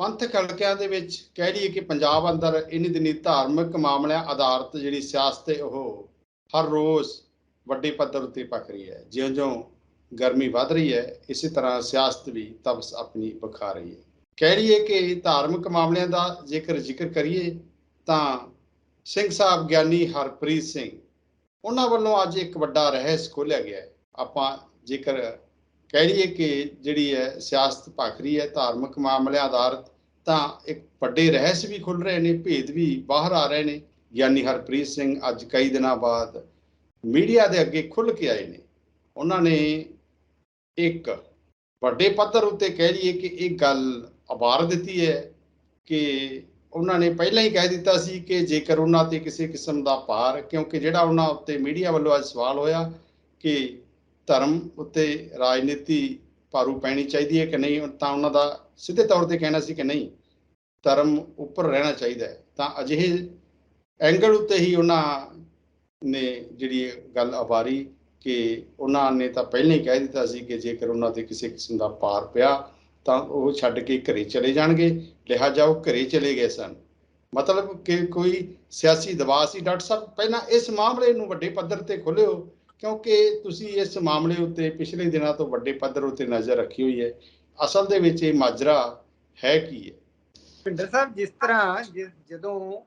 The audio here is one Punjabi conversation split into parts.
ਪੰਥਕ ਹਲਕਿਆਂ ਦੇ ਵਿੱਚ ਕਹਿ ਲਈਏ ਕਿ ਪੰਜਾਬ ਅੰਦਰ ਇਨੀ ਦਿਨੀ ਧਾਰਮਿਕ ਮਾਮਲਿਆਂ ਆਧਾਰਿਤ ਜਿਹੜੀ ਸਿਆਸਤ ਹੈ ਉਹ ਹਰ ਰੋਜ਼ ਵੱਡੇ ਪੱਧਰ ਉੱਤੇ ਪੱਕ ਰਹੀ ਹੈ। ਜਿਉਂ-ਜਿਉਂ ਗਰਮੀ ਵੱਧ ਰਹੀ ਹੈ ਇਸੇ ਤਰ੍ਹਾਂ ਸਿਆਸਤ ਵੀ ਤਬਸ ਆਪਣੀ ਵਿਖਾ ਰਹੀ ਹੈ। ਕਹਿ ਲਈਏ ਕਿ ਧਾਰਮਿਕ ਮਾਮਲਿਆਂ ਦਾ ਜ਼ਿਕਰ ਕਰੀਏ ਤਾਂ ਸਿੰਘ ਸਾਹਿਬ ਗਿਆਨੀ ਹਰਪ੍ਰੀਤ ਸਿੰਘ ਉਹਨਾਂ ਵੱਲੋਂ ਅੱਜ ਇੱਕ ਵੱਡਾ ਰਹੱਸ ਖੋਲ੍ਹਿਆ ਗਿਆ ਹੈ। ਆਪਾਂ ਜੇਕਰ ਕਹਿ ਲਈਏ ਕਿ ਜਿਹੜੀ ਹੈ ਸਿਆਸਤ ਭਖ ਰਹੀ ਹੈ ਧਾਰਮਿਕ ਮਾਮਲਿਆਂ ਆਧਾਰਿਤ ਤਾਂ ਇੱਕ ਵੱਡੇ ਰਹੱਸ ਵੀ ਖੁੱਲ੍ਹ ਰਹੇ ਨੇ, ਭੇਦ ਵੀ ਬਾਹਰ ਆ ਰਹੇ ਨੇ। ਗਿਆਨੀ ਹਰਪ੍ਰੀਤ ਸਿੰਘ ਅੱਜ ਕਈ ਦਿਨਾਂ ਬਾਅਦ ਮੀਡੀਆ ਦੇ ਅੱਗੇ ਖੁੱਲ੍ਹ ਕੇ ਆਏ ਨੇ। ਉਹਨਾਂ ਨੇ ਇੱਕ ਵੱਡੇ ਪੱਧਰ ਉੱਤੇ ਕਹਿ ਲਈਏ ਕਿ ਇਹ ਗੱਲ ਉਭਾਰ ਦਿੱਤੀ ਹੈ ਕਿ ਉਹਨਾਂ ਨੇ ਪਹਿਲਾਂ ਹੀ ਕਹਿ ਦਿੱਤਾ ਸੀ ਕਿ ਜੇਕਰ ਉਹਨਾਂ ਤੇ ਕਿਸੇ ਕਿਸਮ ਦਾ ਭਾਰ, ਕਿਉਂਕਿ ਜਿਹੜਾ ਉਹਨਾਂ ਉੱਤੇ ਮੀਡੀਆ ਵੱਲੋਂ ਅੱਜ ਸਵਾਲ ਹੋਇਆ ਕਿ ਧਰਮ ਉੱਤੇ ਰਾਜਨੀਤੀ ਭਾਰੂ ਪੈਣੀ ਚਾਹੀਦੀ ਹੈ ਕਿ ਨਹੀਂ, ਤਾਂ ਉਹਨਾਂ ਦਾ ਸਿੱਧੇ ਤੌਰ ਤੇ ਕਹਿਣਾ ਸੀ ਕਿ ਨਹੀਂ, ਧਰਮ ਉੱਪਰ ਰਹਿਣਾ ਚਾਹੀਦਾ ਹੈ। ਤਾਂ ਅਜਿਹੇ ਐਂਗਲ ਉੱਤੇ ਹੀ ਉਹਨਾਂ ਨੇ ਜਿਹੜੀ ਗੱਲ ਉਭਾਰੀ ਕਿ ਉਹਨਾਂ ਨੇ ਤਾਂ ਪਹਿਲਾਂ ਹੀ ਕਹਿ ਦਿੱਤਾ ਸੀ ਕਿ ਜੇਕਰ ਉਹਨਾਂ ਤੇ ਕਿਸੇ ਕਿਸਮ ਦਾ ਭਾਰ ਪਿਆ ਤਾਂ ਉਹ ਛੱਡ ਕੇ ਘਰੇ ਚਲੇ ਜਾਣਗੇ, ਲਿਹਾਜ਼ਾ ਉਹ ਘਰੇ ਚਲੇ ਗਏ ਸਨ। ਮਤਲਬ ਕਿ ਕੋਈ ਸਿਆਸੀ ਦਬਾਅ ਸੀ। ਡਾਕਟਰ ਸਾਹਿਬ ਪਹਿਲਾਂ ਇਸ ਮਾਮਲੇ ਨੂੰ ਵੱਡੇ ਪੱਧਰ ਤੇ ਖੋਲ੍ਹਿਓ, ਕਿਉਂਕਿ ਤੁਸੀਂ ਇਸ ਮਾਮਲੇ ਉੱਤੇ ਪਿਛਲੇ ਦਿਨਾਂ ਤੋਂ ਵੱਡੇ ਪੱਧਰ ਉੱਤੇ ਨਜ਼ਰ ਰੱਖੀ ਹੋਈ ਹੈ। ਅਸਲ ਦੇ ਵਿੱਚ ਇਹ ਮਾਜਰਾ ਹੈ ਕੀ ਹੈ? ਭਿੰਦਰ ਸਾਹਿਬ, ਜਿਸ ਤਰ੍ਹਾਂ ਜਦੋਂ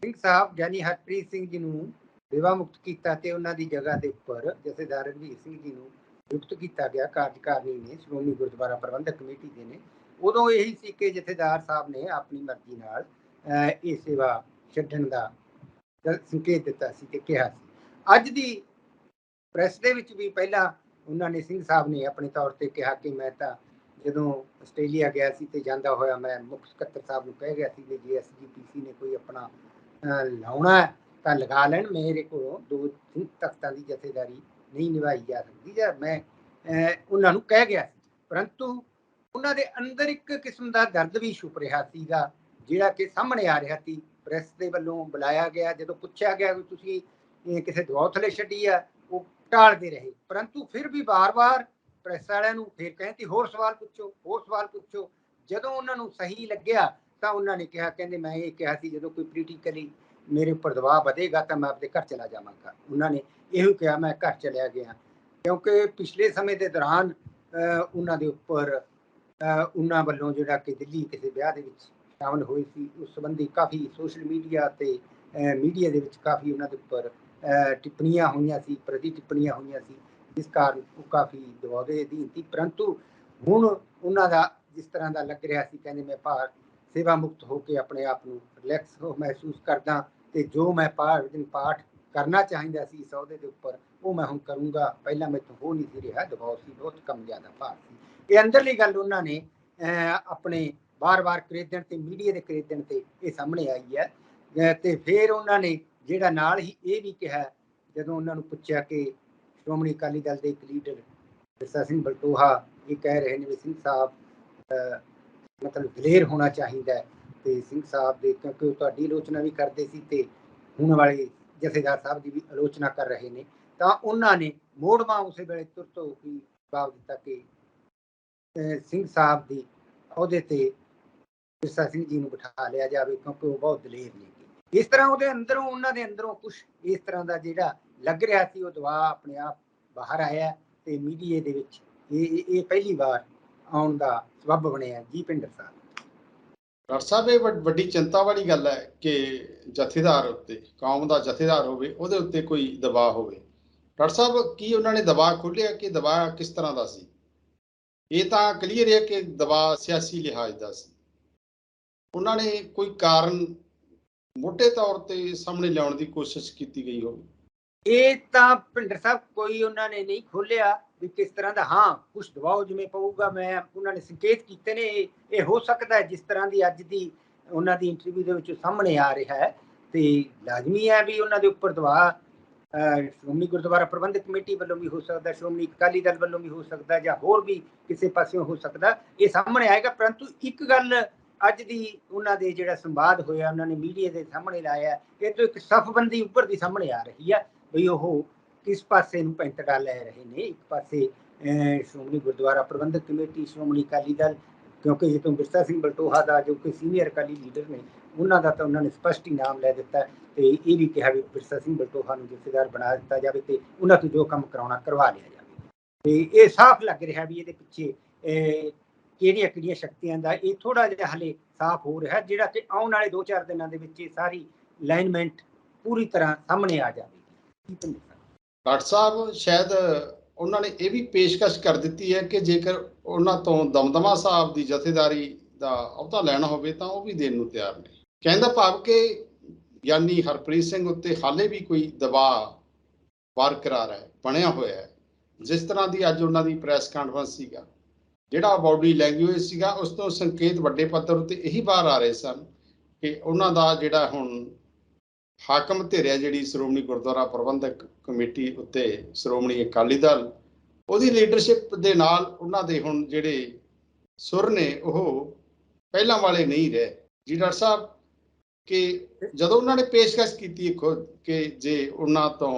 ਸਿੰਘ ਸਾਹਿਬ ਗਿਆਨੀ ਹਰਪ੍ਰੀਤ ਸਿੰਘ ਜੀ ਨੂੰ ਸੇਵਾ ਮੁਕਤ ਕੀਤਾ ਤੇ ਉਹਨਾਂ ਦੀ ਜਗ੍ਹਾ ਦੇ ਉੱਪਰ ਜਥੇਦਾਰ ਰਣਧੀਰ ਸਿੰਘ ਜੀ ਨੂੰ ਨਿਯੁਕਤ ਕੀਤਾ ਗਿਆ ਕਾਰਜਕਾਰਨੀ ਨੇ, ਸ਼੍ਰੋਮਣੀ ਗੁਰਦੁਆਰਾ ਪ੍ਰਬੰਧਕ ਕਮੇਟੀ ਦੇ ਨੇ, ਉਦੋਂ ਇਹੀ ਸੀ ਕਿ ਜਥੇਦਾਰ ਸਾਹਿਬ ਨੇ ਆਪਣੀ ਮਰਜ਼ੀ ਨਾਲ ਇਹ ਸੇਵਾ ਛੱਡਣ ਦਾ ਸੰਕੇਤ ਦਿੱਤਾ ਸੀ ਤੇ ਕਿਹਾ ਸੀ। ਅੱਜ ਦੀ ਪ੍ਰੈਸ ਦੇ ਵਿੱਚ ਵੀ ਪਹਿਲਾਂ ਉਹਨਾਂ ਨੇ ਸਿੰਘ ਸਾਹਿਬ ਨੇ ਆਪਣੇ ਤੌਰ ਤੇ ਕਿਹਾ ਕਿ ਮੈਂ ਤਾਂ ਜਦੋਂ ਆਸਟ੍ਰੇਲੀਆ ਗਿਆ ਸੀ ਤੇ ਜਾਂਦਾ ਹੋਇਆ ਮੈਂ ਮੁੱਖ ਸਕੱਤਰ ਸਾਹਿਬ ਨੂੰ ਕਹਿ ਗਿਆ ਸੀ ਕਿ ਜੇ SGPC ਨੇ ਕੋਈ ਆਪਣਾ ਲਾਉਣਾ ਤਾਂ ਲਗਾ ਲੈਣ, ਮੇਰੇ ਕੋਲੋਂ 2 ਤਖਤਾਂ ਦੀ ਜਥੇਦਾਰੀ ਨਹੀਂ ਨਿਭਾਈ ਜਾ ਸਕਦੀ, ਜਾਂ ਮੈਂ ਉਹਨਾਂ ਨੂੰ ਕਹਿ ਗਿਆ ਸੀ। ਪਰੰਤੂ ਉਹਨਾਂ ਦੇ ਅੰਦਰ ਇੱਕ ਕਿਸਮ ਦਾ ਦਰਦ ਵੀ ਛੁਪ ਰਿਹਾ ਸੀਗਾ, ਜਿਹੜਾ ਕਿ ਸਾਹਮਣੇ ਆ ਰਿਹਾ ਸੀ। ਪ੍ਰੈਸ ਦੇ ਵੱਲੋਂ ਬੁਲਾਇਆ ਗਿਆ, ਜਦੋਂ ਪੁੱਛਿਆ ਗਿਆ ਕਿ ਤੁਸੀਂ ਕਿਸੇ ਦਬਾਅ ਥੱਲੇ ਛੱਡੀ ਆ, ਉਹ ਟਾਲਦੇ ਰਹੇ। ਪਰੰਤੂ ਫਿਰ ਵੀ ਵਾਰ-ਵਾਰ ਪ੍ਰੈਸ ਵਾਲਿਆਂ ਨੂੰ ਫਿਰ ਕਹਿੰਦੇ ਹੋਰ ਸਵਾਲ ਪੁੱਛੋ, ਹੋਰ ਸਵਾਲ ਪੁੱਛੋ। ਜਦੋਂ ਉਹਨਾਂ ਨੂੰ ਸਹੀ ਲੱਗਿਆ ਤਾਂ ਉਹਨਾਂ ਨੇ ਕਿਹਾ, ਕਹਿੰਦੇ ਮੈਂ ਇਹ ਕਿਹਾ ਸੀ ਜਦੋਂ ਕੋਈ ਪੋਲੀਟੀਕਲੀ ਮੇਰੇ ਉੱਪਰ ਦਬਾਅ ਵਧੇਗਾ ਤਾਂ ਮੈਂ ਆਪਣੇ ਘਰ ਚਲਾ ਜਾਵਾਂਗਾ। ਉਹਨਾਂ ਨੇ ਇਹੋ ਕਿਹਾ, ਮੈਂ ਘਰ ਚਲਿਆ ਗਿਆ। ਕਿਉਂਕਿ ਪਿਛਲੇ ਸਮੇਂ ਦੇ ਦੌਰਾਨ ਉਹਨਾਂ ਦੇ ਉੱਪਰ ਉਹਨਾਂ ਵੱਲੋਂ ਜਿਹੜਾ ਕਿ ਦਿੱਲੀ ਕਿਸੇ ਵਿਆਹ ਦੇ ਵਿੱਚ ਸ਼ਾਮਲ ਹੋਏ ਸੀ, ਉਸ ਸੰਬੰਧੀ ਕਾਫੀ ਸੋਸ਼ਲ ਮੀਡੀਆ ਤੇ ਮੀਡੀਆ ਦੇ ਵਿੱਚ ਕਾਫੀ ਉਹਨਾਂ ਦੇ ਉੱਪਰ ਟਿੱਪਣੀਆਂ ਹੋਈਆਂ ਸੀ, ਪ੍ਰਤੀ ਟਿੱਪਣੀਆਂ ਹੋਈਆਂ ਸੀ, ਜਿਸ ਕਾਰਨ ਉਹ ਕਾਫੀ ਦਬਾਅ ਦੇ ਅਧੀਨ ਸੀ। ਪਰੰਤੂ ਹੁਣ ਉਹਨਾਂ ਦਾ ਜਿਸ ਤਰ੍ਹਾਂ ਦਾ ਲੱਗ ਰਿਹਾ ਸੀ, ਕਹਿੰਦੇ ਮੈਂ ਸੇਵਾ ਮੁਕਤ ਹੋ ਕੇ ਆਪਣੇ ਆਪ ਨੂੰ ਰਿਲੈਕਸ ਮਹਿਸੂਸ ਕਰਦਾ ਤੇ ਜੋ ਮੈਂ ਪਾਠ ਕਰਨਾ ਚਾਹੀਦਾ ਸੀ ਇਸ ਅਹੁਦੇ ਦੇ ਉੱਪਰ ਉਹ ਮੈਂ ਹੁਣ ਕਰੂੰਗਾ। ਪਹਿਲਾਂ ਮੈਥੋਂ ਹੋ ਨਹੀਂ ਸੀ ਰਿਹਾ, ਦਬਾਅ ਸੀ, ਬਹੁਤ ਕੰਮ ਜ਼ਿਆਦਾ ਭਾਰ ਸੀ। ਇਹ ਅੰਦਰਲੀ ਗੱਲ ਉਹਨਾਂ ਨੇ ਆਪਣੇ ਵਾਰ-ਵਾਰ ਕਰੇਦਣ ਤੇ ਮੀਡੀਆ ਦੇ ਕਰੇਦਣ ਤੇ ਇਹ ਸਾਹਮਣੇ ਆਈ ਹੈ। ਤੇ ਫਿਰ ਉਹਨਾਂ ਨੇ ਜਿਹੜਾ ਨਾਲ ਹੀ ਇਹ ਵੀ ਕਿਹਾ, ਜਦੋਂ ਉਹਨਾਂ ਨੂੰ ਪੁੱਛਿਆ ਕਿ ਸ਼੍ਰੋਮਣੀ ਅਕਾਲੀ ਦਲ ਦੇ ਇੱਕ ਲੀਡਰ ਜੱਸਾ ਸਿੰਘ ਬਲਟੋਹਾ ਇਹ ਕਹਿ ਰਹੇ ਨੇ ਵੀ ਸਿੰਘ ਸਾਹਿਬ ਮਤਲਬ ਦਲੇਰ ਹੋਣਾ ਚਾਹੀਦਾ, ਤੇ ਸਿੰਘ ਸਾਹਿਬ ਦੇ ਕਿਉਂਕਿ ਉਹ ਤੁਹਾਡੀ ਆਲੋਚਨਾ ਵੀ ਕਰਦੇ ਸੀ ਤੇ ਹੁਣ ਵਾਲੇ ਜਥੇਦਾਰ ਸਾਹਿਬ ਦੀ ਵੀ ਆਲੋਚਨਾ ਕਰ ਰਹੇ ਨੇ, ਤਾਂ ਉਹਨਾਂ ਨੇ ਮੋੜਵਾਂ ਉਸੇ ਵੇਲੇ ਤੁਰਤ ਹੋ ਕੇ ਜਵਾਬ ਦਿੱਤਾ ਕਿ ਸਿੰਘ ਸਾਹਿਬ ਦੀ ਅਹੁਦੇ ਤੇ ਜੱਸਾ ਸਿੰਘ ਜੀ ਨੂੰ ਬਿਠਾ ਲਿਆ ਜਾਵੇ ਕਿਉਂਕਿ ਉਹ ਬਹੁਤ ਦਲੇਰ ਨੇ। ਇਸ ਤਰ੍ਹਾਂ ਉਹਦੇ ਅੰਦਰੋਂ ਉਹਨਾਂ ਦੇ ਅੰਦਰੋਂ ਕੁਛ ਇਸ ਤਰ੍ਹਾਂ ਦਾ ਜਿਹੜਾ ਲੱਗ ਰਿਹਾ ਸੀ ਉਹ ਦਬਾਅ ਆਪਣੇ ਆਪ ਬਾਹਰ ਆਇਆ ਤੇ ਮੀਡੀਆ ਦੇ ਵਿੱਚ ਇਹ ਪਹਿਲੀ ਵਾਰ ਆਉਣ ਦਾ ਸਬੱਬ ਬਣਿਆ। ਜੀ ਭਿੰਦਰ ਸਾਹਿਬ। ਡਾਕਟਰ ਸਾਹਿਬ, ਇਹ ਵੱਡੀ ਚਿੰਤਾ ਵਾਲੀ ਗੱਲ ਹੈ ਕਿ ਜਥੇਦਾਰ ਉੱਤੇ, ਕੌਮ ਦਾ ਜਥੇਦਾਰ ਹੋਵੇ, ਉਹਦੇ ਉੱਤੇ ਕੋਈ ਦਬਾਅ ਹੋਵੇ। ਡਾਕਟਰ ਸਾਹਿਬ, ਕੀ ਉਹਨਾਂ ਨੇ ਦਬਾਅ ਖੋਲ੍ਹਿਆ ਕਿ ਦਬਾਅ ਕਿਸ ਤਰ੍ਹਾਂ ਦਾ ਸੀ? ਇਹ ਤਾਂ ਕਲੀਅਰ ਹੈ ਕਿ ਦਬਾਅ ਸਿਆਸੀ ਲਿਹਾਜ਼ ਦਾ ਸੀ। ਉਹਨਾਂ ਨੇ ਕੋਈ ਕਾਰਨ ਮੋਟੇ ਤੌਰ ਤੇ ਸਾਹਮਣੇ ਲਿਆਉਣ ਦੀ ਕੋਸ਼ਿਸ਼ ਕੀਤੀ ਗਈ ਹੋਵੇ? ਇਹ ਤਾਂ ਭਿੰਦਰ ਸਾਹਿਬ ਕੋਈ ਉਹਨਾਂ ਨੇ ਨਹੀਂ ਖੋਲਿਆ ਵੀ ਕਿਸ ਤਰ੍ਹਾਂ ਦਾ। ਹਾਂ, ਕੁਛ ਦਬਾਅ ਜਿਵੇਂ ਪਊਗਾ, ਮੈਂ ਉਹਨਾਂ ਨੇ ਸੰਕੇਤ ਕੀਤੇ ਨੇ। ਇਹ ਹੋ ਸਕਦਾ ਹੈ ਜਿਸ ਤਰ੍ਹਾਂ ਦੀ ਅੱਜ ਦੀ ਉਹਨਾਂ ਦੀ ਇੰਟਰਵਿਊ ਦੇ ਵਿੱਚ ਸਾਹਮਣੇ ਆ ਰਿਹਾ ਹੈ, ਤੇ ਲਾਜ਼ਮੀ ਹੈ ਵੀ ਉਹਨਾਂ ਦੇ ਉੱਪਰ ਦਬਾਅ ਸ਼੍ਰੋਮਣੀ ਗੁਰਦੁਆਰਾ ਪ੍ਰਬੰਧਕ ਕਮੇਟੀ ਵੱਲੋਂ ਵੀ ਹੋ ਸਕਦਾ, ਸ਼੍ਰੋਮਣੀ ਅਕਾਲੀ ਦਲ ਵੱਲੋਂ ਵੀ ਹੋ ਸਕਦਾ, ਜਾਂ ਹੋਰ ਵੀ ਕਿਸੇ ਪਾਸਿਓਂ ਹੋ ਸਕਦਾ, ਇਹ ਸਾਹਮਣੇ ਆਏਗਾ। ਪਰੰਤੂ ਇੱਕ ਗੱਲ ਅੱਜ ਦੀ ਉਹਨਾਂ ਦੇ ਜਿਹੜਾ ਸੰਵਾਦ ਹੋਇਆ, ਉਹਨਾਂ ਨੇ ਮੀਡੀਆ ਦੇ ਸਾਹਮਣੇ ਲਾਇਆ, ਇਹ ਤੋਂ ਇੱਕ ਸਫਬੰਦੀ ਉੱਭਰਦੀ ਸਾਹਮਣੇ ਆ ਰਹੀ ਹੈ ਵੀ ਉਹ ਕਿਸ ਪਾਸੇ ਨੂੰ ਪੈਂਤੜਾ ਲੈ ਰਹੇ ਨੇ। ਇੱਕ ਪਾਸੇ ਸ਼੍ਰੋਮਣੀ ਗੁਰਦੁਆਰਾ ਪ੍ਰਬੰਧਕ ਕਮੇਟੀ, ਸ਼੍ਰੋਮਣੀ ਅਕਾਲੀ ਦਲ, ਕਿਉਂਕਿ ਜਦੋਂ ਬਿਰਸਾ ਸਿੰਘ ਬਲਟੋਹਾ ਦਾ ਜੋ ਕਿ ਸੀਨੀਅਰ ਅਕਾਲੀ ਲੀਡਰ ਨੇ, ਉਹਨਾਂ ਦਾ ਤਾਂ ਉਹਨਾਂ ਨੇ ਸਪਸ਼ਟ ਹੀ ਨਾਮ ਲੈ ਦਿੱਤਾ ਤੇ ਇਹ ਵੀ ਕਿਹਾ ਵੀ ਬਿਰਸਾ ਸਿੰਘ ਬਲਟੋਹਾ ਨੂੰ ਜਥੇਦਾਰ ਬਣਾ ਦਿੱਤਾ ਜਾਵੇ ਤੇ ਉਹਨਾਂ ਤੋਂ ਜੋ ਕੰਮ ਕਰਾਉਣਾ ਕਰਵਾ ਲਿਆ ਜਾਵੇ। ਤੇ ਇਹ ਸਾਫ਼ ਲੱਗ ਰਿਹਾ ਵੀ ਇਹਦੇ ਪਿੱਛੇ ਕਿਹੜੀਆਂ ਕਿਹੜੀਆਂ ਸ਼ਕਤੀਆਂ ਦਾ ਇਹ ਥੋੜਾ ਜਿਹਾ ਹਲੇ ਸਾਫ਼ ਹੋ ਰਿਹਾ, ਜਿਹੜਾ ਕਿ ਆਉਣ ਵਾਲੇ 2-4 ਦਿਨਾਂ ਦੇ ਵਿੱਚ ਇਹ ਸਾਰੀ ਅਲਾਈਨਮੈਂਟ ਪੂਰੀ ਤਰ੍ਹਾਂ ਸਾਹਮਣੇ ਆ ਜਾਵੇਗੀ। ਡਾਕਟਰ ਸਾਹਿਬ ਸ਼ਾਇਦ ਉਹਨਾਂ ਨੇ ਇਹ ਵੀ ਪੇਸ਼ਕਸ਼ ਕਰ ਦਿੱਤੀ ਹੈ ਕਿ ਜੇਕਰ ਉਹਨਾਂ ਤੋਂ ਦਮਦਮਾ ਸਾਹਿਬ ਦੀ ਜਥੇਦਾਰੀ ਦਾ ਅਹੁਦਾ ਲੈਣਾ ਹੋਵੇ ਤਾਂ ਉਹ ਵੀ ਦੇਣ ਨੂੰ ਤਿਆਰ ਨੇ। ਕਹਿੰਦਾ ਭਾਵ ਕਿ ਗਿਆਨੀ ਹਰਪ੍ਰੀਤ ਸਿੰਘ ਉੱਤੇ ਹਾਲੇ ਵੀ ਕੋਈ ਦਬਾਅ ਬਰਕਰਾਰ ਹੈ, ਬਣਿਆ ਹੋਇਆ ਹੈ। ਜਿਸ ਤਰ੍ਹਾਂ ਦੀ ਅੱਜ ਉਹਨਾਂ ਦੀ ਪ੍ਰੈਸ ਕਾਨਫਰੰਸ ਸੀਗਾ, ਜਿਹੜਾ ਬਾਡੀ ਲੈਂਗੁਏਜ ਸੀਗਾ, ਉਸ ਤੋਂ ਸੰਕੇਤ ਵੱਡੇ ਪੱਧਰ ਉੱਤੇ ਇਹੀ ਬਾਹਰ ਆ ਰਹੇ ਸਨ ਕਿ ਉਹਨਾਂ ਦਾ ਜਿਹੜਾ ਹੁਣ ਹਾਕਮ ਧਿਰ ਹੈ, ਜਿਹੜੀ ਸ਼੍ਰੋਮਣੀ ਗੁਰਦੁਆਰਾ ਪ੍ਰਬੰਧਕ ਕਮੇਟੀ ਉੱਤੇ ਸ਼੍ਰੋਮਣੀ ਅਕਾਲੀ ਦਲ, ਉਹਦੀ ਲੀਡਰਸ਼ਿਪ ਦੇ ਨਾਲ ਉਹਨਾਂ ਦੇ ਹੁਣ ਜਿਹੜੇ ਸੁਰ ਨੇ ਉਹ ਪਹਿਲਾਂ ਵਾਲੇ ਨਹੀਂ ਰਹੇ। ਜੀ ਡਾਕਟਰ ਸਾਹਿਬ, ਕਿ ਜਦੋਂ ਉਹਨਾਂ ਨੇ ਪੇਸ਼ਕਸ਼ ਕੀਤੀ ਖੁਦ ਕਿ ਜੇ ਉਹਨਾਂ ਤੋਂ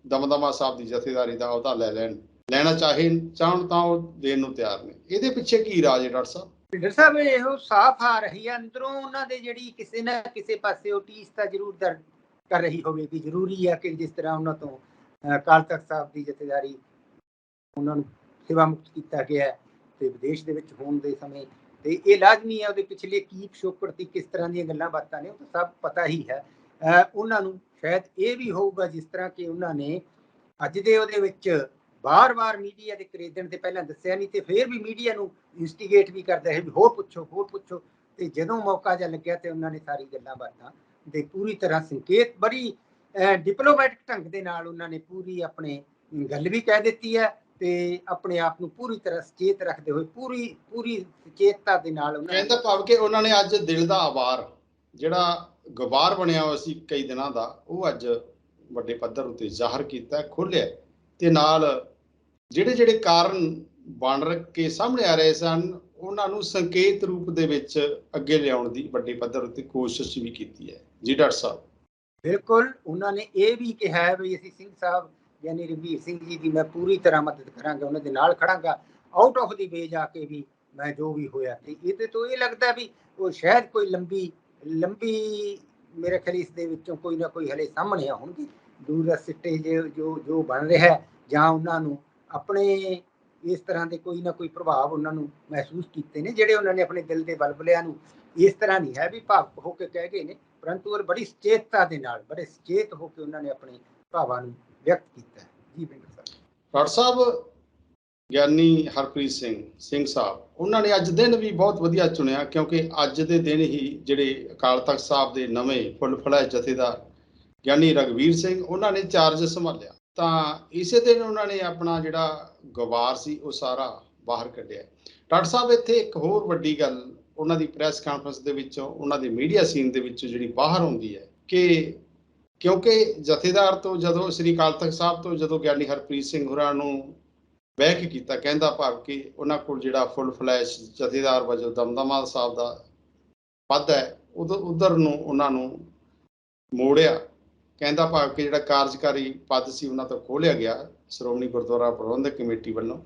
ਦਮਦਮਾ ਸਾਹਿਬ ਦੀ ਜਥੇਦਾਰੀ ਦਾ ਅਹੁਦਾ ਲੈਣਾ ਚਾਹਣ ਤਾਂ ਉਹ ਦੇਣ ਨੂੰ ਤਿਆਰ ਨੇ। ਇਹਦੇ ਪਿੱਛੇ ਕੀ ਰਾਜ ਹੈ ਡਾਕਟਰ ਸਾਹਿਬ? ਡਾਕਟਰ ਸਾਹਿਬ ਇਹੋ ਸਾਫ਼ ਆ ਰਹੀ ਹੈ ਅੰਦਰੋਂ ਉਹਨਾਂ ਦੇ ਜਿਹੜੀ ਕਿਸੇ ਨਾ ਕਿਸੇ ਪਾਸੇ ਉਹ ਟੀਸ ਤਾਂ ਜ਼ਰੂਰ ਦਰਜ ਕਰ ਰਹੀ ਹੋਵੇ ਕਿ ਜ਼ਰੂਰੀ ਹੈ ਕਿ ਜਿਸ ਤਰ੍ਹਾਂ ਉਹਨਾਂ ਤੋਂ ਅਕਾਲ ਤਖਤ ਸਾਹਿਬ ਦੀ ਜਥੇਦਾਰੀ ਉਹਨਾਂ ਨੂੰ ਸੇਵਾ ਮੁਕਤ ਕੀਤਾ ਗਿਆ ਤੇ ਵਿਦੇਸ਼ ਦੇ ਵਿੱਚ ਹੋਣ ਦੇ ਸਮੇਂ ਤੇ ਇਹ ਲਾਜ਼ਮੀ ਹੈ। ਉਹਦੇ ਪਿਛਲੇ ਕੀ ਪਿਛੋਕੜ ਤੇ ਕਿਸ ਤਰ੍ਹਾਂ ਦੀਆਂ ਗੱਲਾਂ ਬਾਤਾਂ ਨੇ ਉਹ ਤਾਂ ਸਭ ਪਤਾ ਹੀ ਹੈ। ਉਹਨਾਂ ਨੂੰ ਸ਼ਾਇਦ ਇਹ ਵੀ ਹੋਊਗਾ ਜਿਸ ਤਰ੍ਹਾਂ ਕਿ ਉਹਨਾਂ ਨੇ ਅੱਜ ਦੇ ਉਹਦੇ ਵਿੱਚ ਬਾਰ-ਬਾਰ ਮੀਡੀਆ ਦੇ ਕਰੇਦਣ ਤੇ ਪਹਿਲਾਂ ਦੱਸਿਆ ਨਹੀਂ ਤੇ ਫਿਰ ਵੀ ਮੀਡੀਆ ਨੂੰ ਇਨਸਟੀਗੇਟ ਵੀ ਕਰਦਾ ਹੈ ਵੀ ਹੋਰ ਪੁੱਛੋ ਤੇ ਜਦੋਂ ਮੌਕਾ ਜਿਹਾ ਲੱਗਿਆ ਤੇ ਉਹਨਾਂ ਨੇ ਸਾਰੀ ਗੱਲਾਂ ਬਾਤਾਂ ਦੇ ਪੂਰੀ ਤਰ੍ਹਾਂ ਸੰਕੇਤ ਬੜੀ ਡਿਪਲੋਮੈਟਿਕ ਢੰਗ ਦੇ ਨਾਲ ਉਹਨਾਂ ਨੇ ਪੂਰੀ ਆਪਣੇ ਗੱਲ ਵੀ ਕਹਿ ਦਿੱਤੀ ਹੈ ਤੇ ਆਪਣੇ ਆਪ ਨੂੰ ਪੂਰੀ ਤਰ੍ਹਾਂ ਸੁਚੇਤ ਰੱਖਦੇ ਹੋਏ ਪੂਰੀ ਸੁਚੇਤਤਾ ਦੇ ਨਾਲ ਕਹਿੰਦਾ ਭਾਵ ਕਿ ਉਹਨਾਂ ਨੇ ਅੱਜ ਦਿਲ ਦਾ ਆਵਾਰ ਜਿਹੜਾ ਗੁਬਾਰ ਬਣਿਆ ਹੋਇਆ ਸੀ ਕਈ ਦਿਨਾਂ ਦਾ, ਉਹ ਅੱਜ ਵੱਡੇ ਪੱਧਰ ਉੱਤੇ ਜ਼ਾਹਰ ਕੀਤਾ, ਖੋਲ੍ਹਿਆ ਤੇ ਨਾਲ ਜਿਹੜੇ ਕਾਰਨ ਬਣ ਕੇ ਸਾਹਮਣੇ ਆ ਰਹੇ ਸਨ ਉਹਨਾਂ ਨੂੰ ਸੰਕੇਤ ਰੂਪ ਦੇ ਵਿੱਚ ਅੱਗੇ ਲਿਆਉਣ ਦੀ ਵੱਡੇ ਪੱਧਰ ਉੱਤੇ ਕੋਸ਼ਿਸ਼ ਵੀ ਕੀਤੀ ਹੈ। ਜੀ ਡਾਕਟਰ ਸਾਹਿਬ, ਬਿਲਕੁਲ ਉਹਨਾਂ ਨੇ ਇਹ ਵੀ ਕਿਹਾ ਵੀ ਅਸੀਂ ਸਿੰਘ ਸਾਹਿਬ ਯਾਨੀ ਰਘਬੀਰ ਸਿੰਘ ਜੀ ਦੀ ਮੈਂ ਪੂਰੀ ਤਰ੍ਹਾਂ ਮਦਦ ਕਰਾਂਗਾ, ਉਹਨਾਂ ਦੇ ਨਾਲ ਖੜਾਂਗਾ, ਆਊਟ ਆਫ ਦੀ ਵੇ ਜਾ ਕੇ ਵੀ ਮੈਂ ਜੋ ਵੀ ਹੋਇਆ। ਤੇ ਇਹਦੇ ਤੋਂ ਇਹ ਲੱਗਦਾ ਵੀ ਉਹ ਸ਼ਾਇਦ ਕੋਈ ਲੰਬੀ ਮੇਰੇ ਖਿਆਲ ਇਸ ਦੇ ਵਿੱਚੋਂ ਕੋਈ ਨਾ ਕੋਈ ਹਲੇ ਸਾਹਮਣੇ ਆਉਣਗੇ ਦੂਰ ਦਾ ਸਿੱਟੇ ਜੋ ਬਣ ਰਿਹਾ ਜਾਂ ਉਹਨਾਂ ਨੂੰ ਆਪਣੇ ਇਸ ਤਰ੍ਹਾਂ ਦੇ ਕੋਈ ਨਾ ਕੋਈ ਪ੍ਰਭਾਵ ਉਹਨਾਂ ਨੂੰ ਮਹਿਸੂਸ ਕੀਤੇ ਨੇ ਜਿਹੜੇ ਉਹਨਾਂ ਨੇ ਆਪਣੇ ਦਿਲ ਦੇ ਬਲਬਲਿਆਂ ਨੂੰ ਇਸ ਤਰ੍ਹਾਂ ਨਹੀਂ ਹੈ ਵੀ ਭਾਵੁਕ ਹੋ ਕੇ ਕਹਿ ਗਏ ਨੇ, ਪਰੰਤੂ ਉਹ ਬੜੀ ਸੁਚੇਤਤਾ ਦੇ ਨਾਲ ਬੜੇ ਸੁਚੇਤ ਹੋ ਕੇ ਉਹਨਾਂ ਨੇ ਆਪਣੇ ਭਾਵਾਂ ਨੂੰ ਵਿਅਕਤ ਕੀਤਾ ਹੈ। ਜੀ ਡਾਕਟਰ ਸਾਹਿਬ, ਗਿਆਨੀ ਹਰਪ੍ਰੀਤ ਸਿੰਘ ਸਾਹਿਬ ਉਹਨਾਂ ਨੇ ਅੱਜ ਦਿਨ ਵੀ ਬਹੁਤ ਵਧੀਆ ਚੁਣਿਆ ਕਿਉਂਕਿ ਅੱਜ ਦੇ ਦਿਨ ਹੀ ਜਿਹੜੇ ਅਕਾਲ ਤਖਤ ਸਾਹਿਬ ਦੇ ਨਵੇਂ ਫੁੱਲ-ਫਲੈਸ਼ ਜਥੇਦਾਰ ਗਿਆਨੀ ਰਘਬੀਰ ਸਿੰਘ ਉਹਨਾਂ ਨੇ ਚਾਰਜ ਸੰਭਾਲਿਆ ਤਾਂ ਇਸੇ ਦਿਨ ਉਹਨਾਂ ਨੇ ਆਪਣਾ ਜਿਹੜਾ ਗੁਬਾਰ ਸੀ ਉਹ ਸਾਰਾ ਬਾਹਰ ਕੱਢਿਆ। ਡਾਕਟਰ ਸਾਹਿਬ, ਇੱਥੇ ਇੱਕ ਹੋਰ ਵੱਡੀ ਗੱਲ ਉਹਨਾਂ ਦੀ ਪ੍ਰੈਸ ਕਾਨਫਰੰਸ ਦੇ ਵਿੱਚੋਂ ਉਹਨਾਂ ਦੀ ਮੀਡੀਆ ਸੀਨ ਦੇ ਵਿੱਚੋਂ ਜਿਹੜੀ ਬਾਹਰ ਆਉਂਦੀ ਹੈ ਕਿ ਕਿਉਂਕਿ ਜਥੇਦਾਰ ਤੋਂ ਜਦੋਂ ਸ੍ਰੀ ਅਕਾਲ ਤਖਤ ਸਾਹਿਬ ਤੋਂ ਜਦੋਂ ਗਿਆਨੀ ਹਰਪ੍ਰੀਤ ਸਿੰਘ ਹੋਰਾਂ ਨੂੰ ਬਹਿਕ ਕੀਤਾ, ਕਹਿੰਦਾ ਭਾਵ ਕਿ ਉਹਨਾਂ ਕੋਲ ਜਿਹੜਾ ਫੁੱਲ ਫਲੈਸ਼ ਜਥੇਦਾਰ ਵਜੋਂ ਦਮਦਮਾ ਸਾਹਿਬ ਦਾ ਪਦ ਹੈ ਉਧਰ ਨੂੰ ਉਹਨਾਂ ਨੂੰ ਮੋੜਿਆ। ਕਹਿੰਦਾ ਭਾਵ ਕਿ ਜਿਹੜਾ ਕਾਰਜਕਾਰੀ ਪਦ ਸੀ ਉਹਨਾਂ ਤੋਂ ਖੋਲਿਆ ਗਿਆ ਸ਼੍ਰੋਮਣੀ ਗੁਰਦੁਆਰਾ ਪ੍ਰਬੰਧਕ ਕਮੇਟੀ ਵੱਲੋਂ।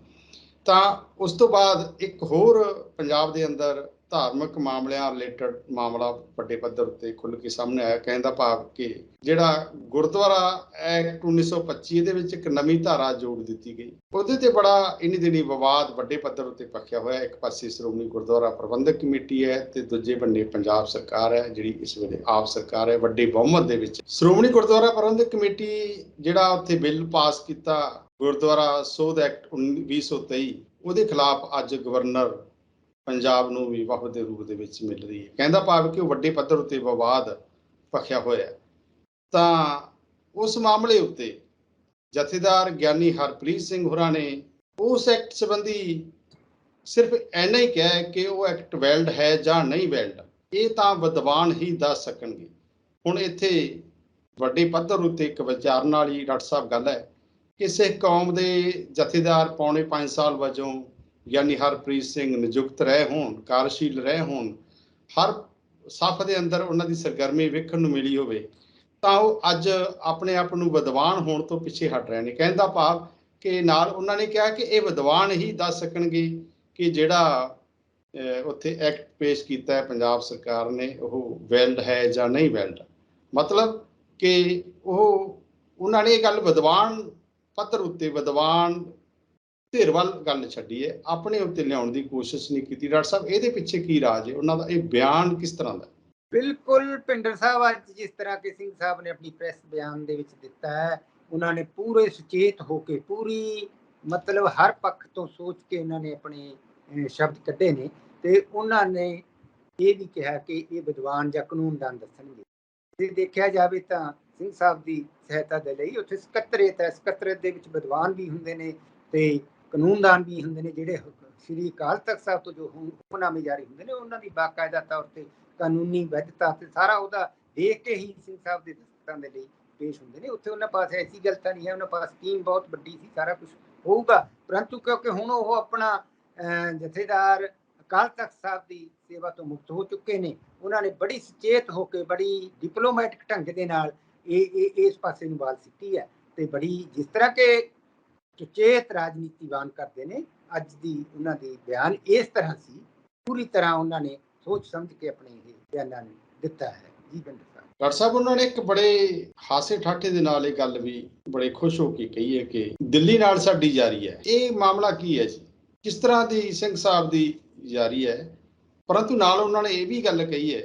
ਤਾਂ ਉਸ ਤੋਂ ਬਾਅਦ ਇੱਕ ਹੋਰ ਪੰਜਾਬ ਦੇ ਅੰਦਰ ਧਾਰਮਿਕ ਮਾਮਲਿਆਂ ਰਿਲੇਟਡ ਮਾਮਲਾ ਵੱਡੇ ਪੱਧਰ ਉੱਤੇ ਖੁੱਲ੍ਹ ਕੇ ਸਾਹਮਣੇ ਆਇਆ। ਕਹਿੰਦਾ ਭਾਵ ਕਿ ਜਿਹੜਾ ਗੁਰਦੁਆਰਾ ਐਕਟ 1925 ਦੇ ਵਿੱਚ ਇੱਕ ਨਵੀਂ ਧਾਰਾ ਜੋੜ ਦਿੱਤੀ ਗਈ, ਉਹਦੇ ਤੇ ਬੜਾ ਇੰਨੀ ਦਿਨੀ ਵਿਵਾਦ ਵੱਡੇ ਪੱਧਰ ਉੱਤੇ ਪੱਖਿਆ ਹੋਇਆ। ਇੱਕ ਪਾਸੇ ਸ਼੍ਰੋਮਣੀ ਗੁਰਦੁਆਰਾ ਪ੍ਰਬੰਧਕ ਕਮੇਟੀ ਹੈ ਤੇ ਦੂਜੇ ਬੰਨੇ ਪੰਜਾਬ ਸਰਕਾਰ ਹੈ ਜਿਹੜੀ ਇਸ ਵੇਲੇ ਆਪ ਸਰਕਾਰ ਹੈ। ਵੱਡੇ ਬਹੁਮਤ ਦੇ ਵਿੱਚ ਸ਼੍ਰੋਮਣੀ ਗੁਰਦੁਆਰਾ ਪ੍ਰਬੰਧਕ ਕਮੇਟੀ ਜਿਹੜਾ ਉੱਥੇ ਬਿੱਲ ਪਾਸ ਕੀਤਾ ਗੁਰਦੁਆਰਾ ਸੋਧ ਐਕਟ 2023, ਉਹਦੇ ਖਿਲਾਫ ਅੱਜ ਗਵਰਨਰ ਪੰਜਾਬ ਨੂੰ ਵੀ ਵਫਦ ਦੇ ਰੂਪ ਦੇ ਵਿੱਚ ਮਿਲ ਰਹੀ ਹੈ। ਕਹਿੰਦਾ ਭਾਵ ਕਿ ਉਹ ਵੱਡੇ ਪੱਧਰ ਉੱਤੇ ਵਿਵਾਦ ਭਖਿਆ ਹੋਇਆ। ਤਾਂ ਉਸ ਮਾਮਲੇ ਉੱਤੇ ਜਥੇਦਾਰ ਗਿਆਨੀ ਹਰਪ੍ਰੀਤ ਸਿੰਘ ਹੋਰਾਂ ਨੇ ਉਸ ਐਕਟ ਸੰਬੰਧੀ ਸਿਰਫ ਇੰਨਾ ਹੀ ਕਿਹਾ ਕਿ ਉਹ ਐਕਟ ਵੈਲਿਡ ਹੈ ਜਾਂ ਨਹੀਂ ਵੈਲਿਡ, ਇਹ ਤਾਂ ਵਿਦਵਾਨ ਹੀ ਦੱਸ ਸਕਣਗੇ। ਹੁਣ ਇੱਥੇ ਵੱਡੇ ਪੱਧਰ ਉੱਤੇ ਇੱਕ ਵਿਚਾਰਨ ਵਾਲੀ ਡਾਕਟਰ ਸਾਹਿਬ ਗੱਲ ਹੈ ਕਿ ਸਿੱਖ ਕੌਮ ਦੇ ਜਥੇਦਾਰ ਪੌਣੇ 5 ਸਾਲ ਵਜੋਂ ਗਿਆਨੀ ਹਰਪ੍ਰੀਤ ਸਿੰਘ ਨਿਯੁਕਤ ਰਹੇ ਹੋਣ, ਕਾਰਜਸ਼ੀਲ ਰਹੇ ਹੋਣ, ਹਰ ਸੱਫ ਦੇ ਅੰਦਰ ਉਹਨਾਂ ਦੀ ਸਰਗਰਮੀ ਵੇਖਣ ਨੂੰ ਮਿਲੀ ਹੋਵੇ, ਤਾਂ ਉਹ ਅੱਜ ਆਪਣੇ ਆਪ ਨੂੰ ਵਿਦਵਾਨ ਹੋਣ ਤੋਂ ਪਿੱਛੇ ਹਟ ਰਹੇ ਨੇ। ਕਹਿੰਦਾ ਭਾਵ ਕਿ ਨਾਲ ਉਹਨਾਂ ਨੇ ਕਿਹਾ ਕਿ ਇਹ ਵਿਦਵਾਨ ਹੀ ਦੱਸ ਸਕਣਗੇ ਕਿ ਜਿਹੜਾ ਉੱਥੇ ਐਕਟ ਪੇਸ਼ ਕੀਤਾ ਹੈ ਪੰਜਾਬ ਸਰਕਾਰ ਨੇ, ਉਹ ਵੈਲਿਡ ਹੈ ਜਾਂ ਨਹੀਂ ਵੈਲਿਡ। ਮਤਲਬ ਕਿ ਉਹਨਾਂ ਨੇ ਇਹ ਗੱਲ ਵਿਦਵਾਨ ਪੱਧਰ ਉੱਤੇ, ਵਿਦਵਾਨ ਧਿਰ ਵੱਲ ਗੱਲ ਛੱਡੀ ਹੈ, ਆਪਣੇ ਉੱਤੇ ਲਿਆਉਣ ਦੀ ਕੋਸ਼ਿਸ਼ ਨਹੀਂ ਕੀਤੀ। ਡਾਕਟਰ ਸਾਹਿਬ, ਇਹਦੇ ਪਿੱਛੇ ਕੀ ਰਾਜ ਹੈ? ਉਹਨਾਂ ਦਾ ਇਹ ਬਿਆਨ ਕਿਸ ਤਰ੍ਹਾਂ ਦਾ? ਬਿਲਕੁਲ ਭਿੰਡਰ ਸਾਹਿਬ, ਅੱਜ ਜਿਸ ਤਰ੍ਹਾਂ ਕਿ ਸਿੰਘ ਸਾਹਿਬ ਨੇ ਆਪਣੀ ਪ੍ਰੈਸ ਬਿਆਨ ਦੇ ਵਿੱਚ ਦਿੱਤਾ ਹੈ, ਉਹਨਾਂ ਨੇ ਪੂਰੇ ਸੁਚੇਤ ਹੋ ਕੇ, ਪੂਰੀ ਮਤਲਬ ਹਰ ਪੱਖ ਤੋਂ ਸੋਚ ਕੇ ਉਹਨਾਂ ਨੇ ਆਪਣੇ ਸ਼ਬਦ ਕੱਢੇ ਨੇ, ਤੇ ਉਹਨਾਂ ਨੇ ਇਹ ਵੀ ਕਿਹਾ ਕਿ ਇਹ ਵਿਦਵਾਨ ਜਾਂ ਕਾਨੂੰਨਦਾਨ ਦੱਸਣਗੇ। ਜੇ ਦੇਖਿਆ ਜਾਵੇ ਤਾਂ ਸਿੰਘ ਸਾਹਿਬ ਦੀ ਸਹਾਇਤਾ ਦੇ ਲਈ ਉੱਥੇ ਸਕੱਤਰੇਤ ਹੈ, ਸਕੱਤਰੇਤ ਦੇ ਵਿੱਚ ਵਿਦਵਾਨ ਵੀ ਹੁੰਦੇ ਨੇ ਤੇ ਕਾਨੂੰਨਦਾਨ ਵੀ ਹੁੰਦੇ ਨੇ, ਜਿਹੜੇ ਸ਼੍ਰੀ ਅਕਾਲ ਤਖਤ ਸਾਹਿਬ ਤੋਂ ਜੋ ਹੁਕਮਨਾਮੇ ਜਾਰੀ ਹੁੰਦੇ ਨੇ, ਉਹਨਾਂ ਦੀ ਬਾਕਾਇਦਾ ਤੌਰ ਤੇ ਕਾਨੂੰਨੀ ਵੈਧਤਾ ਤੇ ਸਾਰਾ ਉਹਦਾ ਦੇਖ ਕੇ ਹੀ ਸਿੰਘ ਸਾਹਿਬ ਦੇ ਦਸਤਖਤਾਂ ਦੇ ਲਈ ਪੇਸ਼ ਹੁੰਦੇ ਨੇ। ਉੱਥੇ ਉਹਨਾਂ ਪਾਸ ਐਸੀ ਗੱਲ ਤਾਂ ਨਹੀਂ ਹੈ, ਉਹਨਾਂ ਪਾਸ ਟੀਮ ਬਹੁਤ ਵੱਡੀ ਸੀ, ਸਾਰਾ ਕੁਝ ਹੋਊਗਾ, ਪਰੰਤੂ ਕਿਉਂਕਿ ਹੁਣ ਉਹ ਆਪਣਾ ਜਥੇਦਾਰ ਅਕਾਲ ਤਖਤ ਸਾਹਿਬ ਦੀ ਸੇਵਾ ਤੋਂ ਮੁਕਤ ਹੋ ਚੁੱਕੇ ਨੇ, ਉਹਨਾਂ ਨੇ ਬੜੀ ਸੁਚੇਤ ਹੋ ਕੇ, ਬੜੀ ਡਿਪਲੋਮੈਟਿਕ ਢੰਗ ਦੇ ਨਾਲ ਇਸ ਪਾਸੇ ਨੂੰ ਬਾਲ ਸਿੱਟੀ ਹੈ, ਤੇ ਬੜੀ ਜਿਸ ਤਰ੍ਹਾਂ ਕਿ ਸੁਚੇਤ ਰਾਜਨੀਤੀਵਾਨ ਕਰਦੇ ਨੇ। ਅੱਜ ਦੀ ਉਹਨਾਂ ਦੀ ਬਿਆਨ ਇਸ ਤਰ੍ਹਾਂ ਸੀ, ਪੂਰੀ ਤਰ੍ਹਾਂ ਉਹਨਾਂ ਨੇ ਸੋਚ ਸਮਝ ਕੇ ਆਪਣੇ ਇਹ ਬਿਆਨਾਂ ਨੂੰ ਦਿੱਤਾ ਹੈ। ਜੀ ਭਿੰਡਰ ਸਾਹਿਬ, ਡਾਕਟਰ ਸਾਹਿਬ, ਉਹਨਾਂ ਨੇ ਇੱਕ ਬੜੇ ਹਾਸੇ ਠਾਠੇ ਦੇ ਨਾਲ ਇਹ ਗੱਲ ਵੀ ਬੜੇ ਖੁਸ਼ ਹੋ ਕੇ ਕਹੀ ਹੈ ਕਿ ਦਿੱਲੀ ਨਾਲ ਸਾਡੀ ਯਾਰੀ ਹੈ। ਇਹ ਮਾਮਲਾ ਕੀ ਹੈ ਜੀ? ਕਿਸ ਤਰ੍ਹਾਂ ਦੀ ਸਿੰਘ ਸਾਹਿਬ ਦੀ ਯਾਰੀ ਹੈ? ਪਰੰਤੂ ਨਾਲ ਉਹਨਾਂ ਨੇ ਇਹ ਵੀ ਗੱਲ ਕਹੀ ਹੈ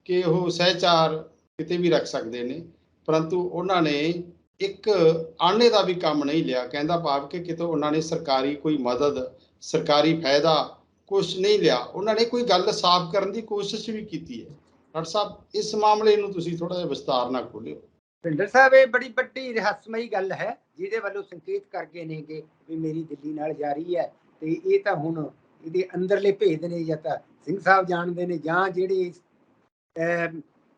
ਕਿ ਉਹ ਸਹਿਚਾਰ ਕਿਤੇ ਵੀ ਰੱਖ ਸਕਦੇ ਨੇ, ਪਰੰਤੂ ਉਹਨਾਂ ਨੇ ਇੱਕ ਆਨੇ ਦਾ ਵੀ ਕੰਮ ਨਹੀਂ ਲਿਆ। ਕਹਿੰਦਾ ਭਾਵ ਕਿ ਕਿਤੇ ਉਹਨਾਂ ਨੇ ਸਰਕਾਰੀ ਕੋਈ ਮਦਦ, ਸਰਕਾਰੀ ਫਾਇਦਾ ਕੁਛ ਨਹੀਂ ਲਿਆ। ਉਹਨਾਂ ਨੇ ਕੋਈ ਗੱਲ ਸਾਫ਼ ਕਰਨ ਦੀ ਕੋਸ਼ਿਸ਼ ਵੀ ਕੀਤੀ ਹੈ। ਡਾਕਟਰ ਸਾਹਿਬ, ਇਸ ਮਾਮਲੇ ਨੂੰ ਤੁਸੀਂ ਥੋੜਾ ਜਿਹਾ ਵਿਸਤਾਰ ਨਾਲ ਖੋਲਿਓ। ਭਿੰਡਰ ਸਾਹਿਬ, ਇਹ ਬੜੀ ਵੱਡੀ ਰਹੱਸਮਈ ਗੱਲ ਹੈ, ਜਿਹਦੇ ਵੱਲੋਂ ਸੰਕੇਤ ਕਰ ਗਏ ਨੇ ਕਿ ਵੀ ਮੇਰੀ ਦਿੱਲੀ ਨਾਲ ਜਾਰੀ ਹੈ, ਤੇ ਇਹ ਤਾਂ ਹੁਣ ਇਹਦੇ ਅੰਦਰਲੇ ਭੇਦ ਨੇ, ਜਾਂ ਤਾਂ ਸਿੰਘ ਸਾਹਿਬ ਜਾਣਦੇ ਨੇ, ਜਾਂ ਜਿਹੜੇ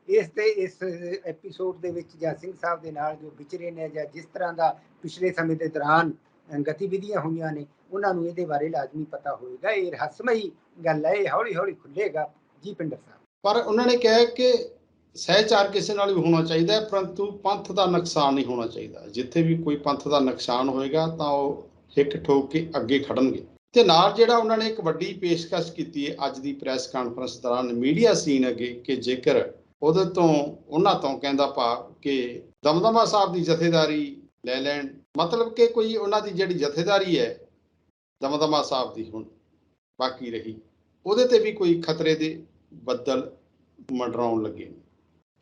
ਇਸ ਐਪੀਸੋਡ ਦੇ ਵਿੱਚ ਜਾਂ ਸਿੰਘ ਸਾਹਿਬ ਦੇ ਨਾਲ ਜੋ ਵਿਚਰੇ ਨੇ, ਜਾਂ ਜਿਸ ਤਰ੍ਹਾਂ ਦਾ ਪਿਛਲੇ ਸਮੇਂ ਦੇ ਦੌਰਾਨ ਗਤੀਵਿਧੀਆਂ ਹੋਈਆਂ ਨੇ, ਉਹਨਾਂ ਨੂੰ ਇਹਦੇ ਬਾਰੇ ਲਾਜ਼ਮੀ ਪਤਾ ਹੋਏਗਾ। ਇਹ ਰਹੱਸਮਈ ਗੱਲ ਹੈ, ਇਹ ਹੌਲੀ ਹੌਲੀ ਖੁੱਲੇਗਾ। ਜੀ ਭਿੰਡਰ ਸਾਹਿਬ, ਪਰ ਉਹਨਾਂ ਨੇ ਕਿਹਾ ਕਿ ਸਹਿਚਾਰ ਕਿਸੇ ਨਾਲ ਵੀ ਹੋਣਾ ਚਾਹੀਦਾ ਹੈ, ਪਰੰਤੂ ਪੰਥ ਦਾ ਨੁਕਸਾਨ ਨਹੀਂ ਹੋਣਾ ਚਾਹੀਦਾ। ਜਿੱਥੇ ਵੀ ਕੋਈ ਪੰਥ ਦਾ ਨੁਕਸਾਨ ਹੋਏਗਾ ਤਾਂ ਉਹ ਹਿੱਕ ਠੋਕ ਕੇ ਅੱਗੇ ਖੜਨਗੇ। ਤੇ ਨਾਲ ਜਿਹੜਾ ਉਹਨਾਂ ਨੇ ਇੱਕ ਵੱਡੀ ਪੇਸ਼ਕਸ਼ ਕੀਤੀ ਹੈ ਅੱਜ ਦੀ ਪ੍ਰੈਸ ਕਾਨਫਰੰਸ ਦੌਰਾਨ ਮੀਡੀਆ ਸੀਨ ਅੱਗੇ, ਕਿ ਜੇਕਰ ਉਹਦੇ ਤੋਂ ਉਹਨਾਂ ਤੋਂ ਕਹਿੰਦਾ ਭਾਵ ਕਿ ਦਮਦਮਾ ਸਾਹਿਬ ਦੀ ਜਥੇਦਾਰੀ ਲੈ ਲੈਣ, ਮਤਲਬ ਕਿ ਕੋਈ ਉਹਨਾਂ ਦੀ ਜਿਹੜੀ ਜਥੇਦਾਰੀ ਹੈ ਦਮਦਮਾ ਸਾਹਿਬ ਦੀ ਹੁਣ ਬਾਕੀ ਰਹੀ, ਉਹਦੇ ਤੇ ਵੀ ਕੋਈ ਖਤਰੇ ਦੇ ਬੱਦਲ ਮੰਡਰਾਉਣ ਲੱਗੇ,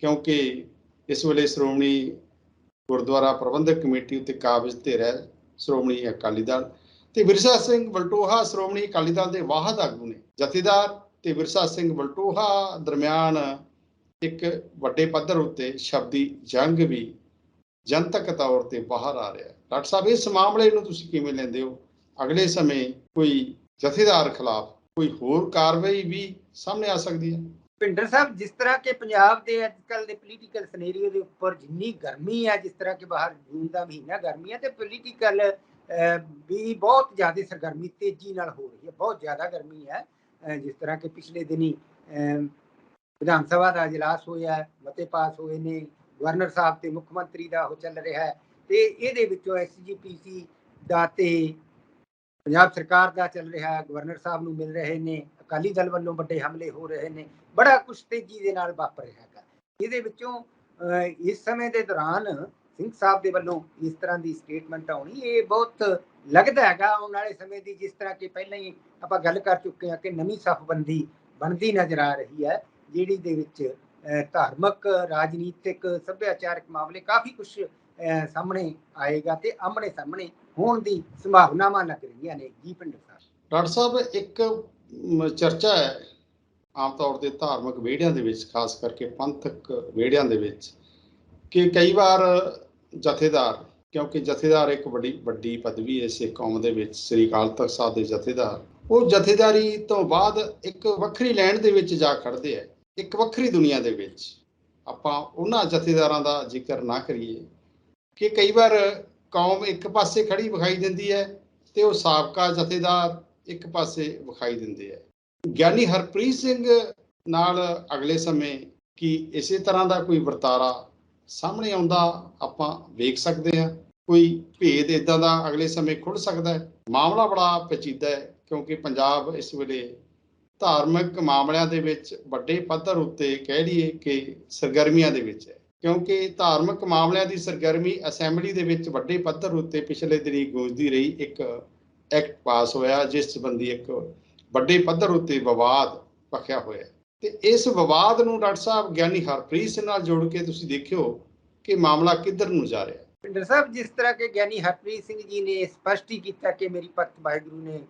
ਕਿਉਂਕਿ ਇਸ ਵੇਲੇ ਸ਼੍ਰੋਮਣੀ ਗੁਰਦੁਆਰਾ ਪ੍ਰਬੰਧਕ ਕਮੇਟੀ ਉੱਤੇ ਕਾਬਜ਼ ਧਿਰ ਹੈ ਸ਼੍ਰੋਮਣੀ ਅਕਾਲੀ ਦਲ, ਤੇ ਵਿਰਸਾ ਸਿੰਘ ਵਲਟੋਹਾ ਸ਼੍ਰੋਮਣੀ ਅਕਾਲੀ ਦਲ ਦੇ ਵਾਹਦ ਆਗੂ ਨੇ। ਜਥੇਦਾਰ ਤੇ ਵਿਰਸਾ ਸਿੰਘ ਵਲਟੋਹਾ ਦਰਮਿਆਨ ਇੱਕ ਵੱਡੇ ਪੱਧਰ ਉੱਤੇ ਸ਼ਬਦੀ ਜੰਗ ਵੀ ਜਨਤਕ ਤੌਰ ਤੇ ਬਾਹਰ ਆ ਰਿਹਾ ਹੈ। ਡਾਕਟਰ ਸਾਹਿਬ, ਇਸ ਮਾਮਲੇ ਨੂੰ ਤੁਸੀਂ ਕਿਵੇਂ ਲੈਂਦੇ ਹੋ? ਅਗਲੇ ਸਮੇਂ ਕੋਈ ਜਥੇਦਾਰ ਖਿਲਾਫ ਕੋਈ ਹੋਰ ਕਾਰਵਾਈ ਵੀ ਸਾਹਮਣੇ ਆ ਸਕਦੀ ਹੈ? ਭਿੰਡਰ ਸਾਹਿਬ, ਜਿਸ ਤਰ੍ਹਾਂ ਕਿ ਪੰਜਾਬ ਦੇ ਅੱਜ ਕੱਲ੍ਹ ਦੇ ਪੋਲੀਟੀਕਲ ਸਿਨੈਰੀਓ ਦੇ ਉੱਪਰ ਜਿੰਨੀ ਗਰਮੀ ਹੈ, ਜਿਸ ਤਰ੍ਹਾਂ ਕਿ ਬਾਹਰ ਜੂਨ ਦਾ ਮਹੀਨਾ ਗਰਮੀ ਹੈ, ਤੇ ਪੋਲੀਟੀਕਲ ਵੀ ਬਹੁਤ ਜ਼ਿਆਦਾ ਸਰਗਰਮੀ ਤੇਜ਼ੀ ਨਾਲ ਹੋ ਰਹੀ ਹੈ, ਬਹੁਤ ਜ਼ਿਆਦਾ ਗਰਮੀ ਹੈ। ਜਿਸ ਤਰ੍ਹਾਂ ਕਿ ਪਿਛਲੇ ਦਿਨੀ ਵਿਧਾਨ ਸਭਾ ਦਾ ਇਜਲਾਸ ਹੋਇਆ, ਮਤੇ ਪਾਸ ਹੋਏ ਨੇ, ਗਵਰਨਰ ਸਾਹਿਬ ਤੇ ਮੁੱਖ ਮੰਤਰੀ ਦਾ ਉਹ ਚੱਲ ਰਿਹਾ ਹੈ, ਤੇ ਇਹਦੇ ਵਿੱਚੋਂ SGPC ਦਾ ਤੇ ਪੰਜਾਬ ਸਰਕਾਰ ਦਾ ਚੱਲ ਰਿਹਾ, ਗਵਰਨਰ ਸਾਹਿਬ ਨੂੰ ਮਿਲ ਰਹੇ ਨੇ, ਅਕਾਲੀ ਦਲ ਵੱਲੋਂ ਵੱਡੇ ਹਮਲੇ ਹੋ ਰਹੇ ਨੇ, ਬੜਾ ਕੁਛ ਤੇਜ਼ੀ ਦੇ ਨਾਲ ਵਾਪਰ ਰਿਹਾ ਹੈਗਾ। ਇਹਦੇ ਵਿੱਚੋਂ ਇਸ ਸਮੇਂ ਦੇ ਦੌਰਾਨ ਸਿੰਘ ਸਾਹਿਬ ਦੇ ਵੱਲੋਂ ਇਸ ਤਰ੍ਹਾਂ ਦੀ ਸਟੇਟਮੈਂਟ ਆਉਣੀ, ਇਹ ਬਹੁਤ ਲੱਗਦਾ ਹੈਗਾ ਆਉਣ ਵਾਲੇ ਸਮੇਂ ਦੀ, ਜਿਸ ਤਰ੍ਹਾਂ ਕਿ ਪਹਿਲਾਂ ਹੀ ਆਪਾਂ ਗੱਲ ਕਰ ਚੁੱਕੇ ਹਾਂ ਕਿ ਨਵੀਂ ਸਫਬੰਦੀ ਬਣਦੀ ਨਜ਼ਰ ਆ ਰਹੀ ਹੈ, ਜਿਹੜੀ ਦੇ ਵਿੱਚ ਧਾਰਮਿਕ, ਰਾਜਨੀਤਿਕ, ਸੱਭਿਆਚਾਰਕ ਮਾਮਲੇ ਕਾਫੀ ਕੁਛ ਸਾਹਮਣੇ ਆਏਗਾ ਤੇ ਆਮਣੇ ਸਾਹਮਣੇ ਹੋਣ ਦੀ ਸੰਭਾਵਨਾਵਾਂ ਲੱਗ ਰਹੀਆਂ ਨੇ। ਜੀ ਭਿੰਡਰ ਸਾਹਿਬ, ਡਾਕਟਰ ਸਾਹਿਬ, ਇੱਕ ਚਰਚਾ ਹੈ ਆਮ ਤੌਰ ਤੇ ਧਾਰਮਿਕ ਵਿਹੜਿਆਂ ਦੇ ਵਿੱਚ, ਖਾਸ ਕਰਕੇ ਪੰਥਕ ਵਿਹੜਿਆਂ ਦੇ ਵਿੱਚ, ਕਿ ਕਈ ਵਾਰ ਜਥੇਦਾਰ, ਕਿਉਂਕਿ ਜਥੇਦਾਰ ਇੱਕ ਵੱਡੀ ਪਦਵੀ ਹੈ ਸਿੱਖ ਕੌਮ ਦੇ ਵਿੱਚ, ਸ੍ਰੀ ਅਕਾਲ ਤਖਤ ਸਾਹਿਬ ਦੇ ਜਥੇਦਾਰ, ਉਹ ਜਥੇਦਾਰੀ ਤੋਂ ਬਾਅਦ ਇੱਕ ਵੱਖਰੀ ਲਾਈਨ ਦੇ ਵਿੱਚ ਜਾ ਖੜਦੇ ਹੈ, ਇੱਕ ਵੱਖਰੀ ਦੁਨੀਆ ਦੇ ਵਿੱਚ। ਆਪਾਂ ਉਹਨਾਂ ਜਥੇਦਾਰਾਂ ਦਾ ਜ਼ਿਕਰ ਨਾ ਕਰੀਏ ਕਿ ਕਈ ਵਾਰ ਕੌਮ ਇੱਕ ਪਾਸੇ ਖੜੀ ਵਿਖਾਈ ਦਿੰਦੀ ਹੈ ਤੇ ਉਹ ਸਾਬਕਾ ਜਥੇਦਾਰ ਇੱਕ ਪਾਸੇ ਵਿਖਾਈ ਦਿੰਦੇ ਹੈ। ਗਿਆਨੀ ਹਰਪ੍ਰੀਤ ਸਿੰਘ ਨਾਲ ਅਗਲੇ ਸਮੇਂ ਕੀ ਇਸੇ ਤਰ੍ਹਾਂ ਦਾ ਕੋਈ ਵਰਤਾਰਾ ਸਾਹਮਣੇ ਆਉਂਦਾ ਆਪਾਂ ਵੇਖ ਸਕਦੇ ਹਾਂ? ਕੋਈ ਭੇਦ ਇਦਾਂ ਦਾ ਅਗਲੇ ਸਮੇਂ ਖੁੱਲ੍ਹ ਸਕਦਾ ਹੈ? ਮਾਮਲਾ ਬੜਾ ਪੇਚੀਦਾ ਹੈ, ਕਿਉਂਕਿ ਪੰਜਾਬ ਇਸ ਵੇਲੇ ਧਾਰਮਿਕ ਮਾਮਲਿਆਂ ਦੇ ਵਿੱਚ ਵੱਡੇ ਪੱਧਰ ਉੱਤੇ ਕਹਿ ਲਈਏ ਕਿ ਸਰਗਰਮੀਆਂ ਦੇ ਵਿੱਚ ਹੈ, ਕਿਉਂਕਿ ਧਾਰਮਿਕ ਮਾਮਲਿਆਂ ਦੀ ਸਰਗਰਮੀ ਅਸੈਂਬਲੀ ਦੇ ਵਿੱਚ ਵੱਡੇ ਪੱਧਰ ਉੱਤੇ ਪਿਛਲੇ ਦਿਨੀ ਗੂੰਜਦੀ ਰਹੀ। ਇੱਕ ਐਕਟ ਪਾਸ ਹੋਇਆ ਜਿਸ ਸੰਬੰਧੀ ਇੱਕ ਵੱਡੇ ਪੱਧਰ ਉੱਤੇ ਵਿਵਾਦ ਭਖਿਆ ਹੋਇਆ, ਤੇ ਇਸ ਵਿਵਾਦ ਨੂੰ ਡਾਕਟਰ ਸਾਹਿਬ ਗਿਆਨੀ ਹਰਪ੍ਰੀਤ ਸਿੰਘ ਨਾਲ ਜੋੜ ਕੇ ਤੁਸੀਂ ਦੇਖਿਓ ਕਿ ਮਾਮਲਾ ਕਿੱਧਰ ਨੂੰ ਜਾ ਰਿਹਾ। ਭਿੰਡਰ ਸਾਹਿਬ, ਜਿਸ ਤਰ੍ਹਾਂ ਕਿ ਗਿਆਨੀ ਹਰਪ੍ਰੀਤ ਸਿੰਘ ਜੀ ਨੇ ਸਪਸ਼ਟ ਹੀ ਕੀਤਾ ਕਿ ਮੇਰੀ ਭਗਤ ਵਾਹਿਗੁਰੂ ਨੇ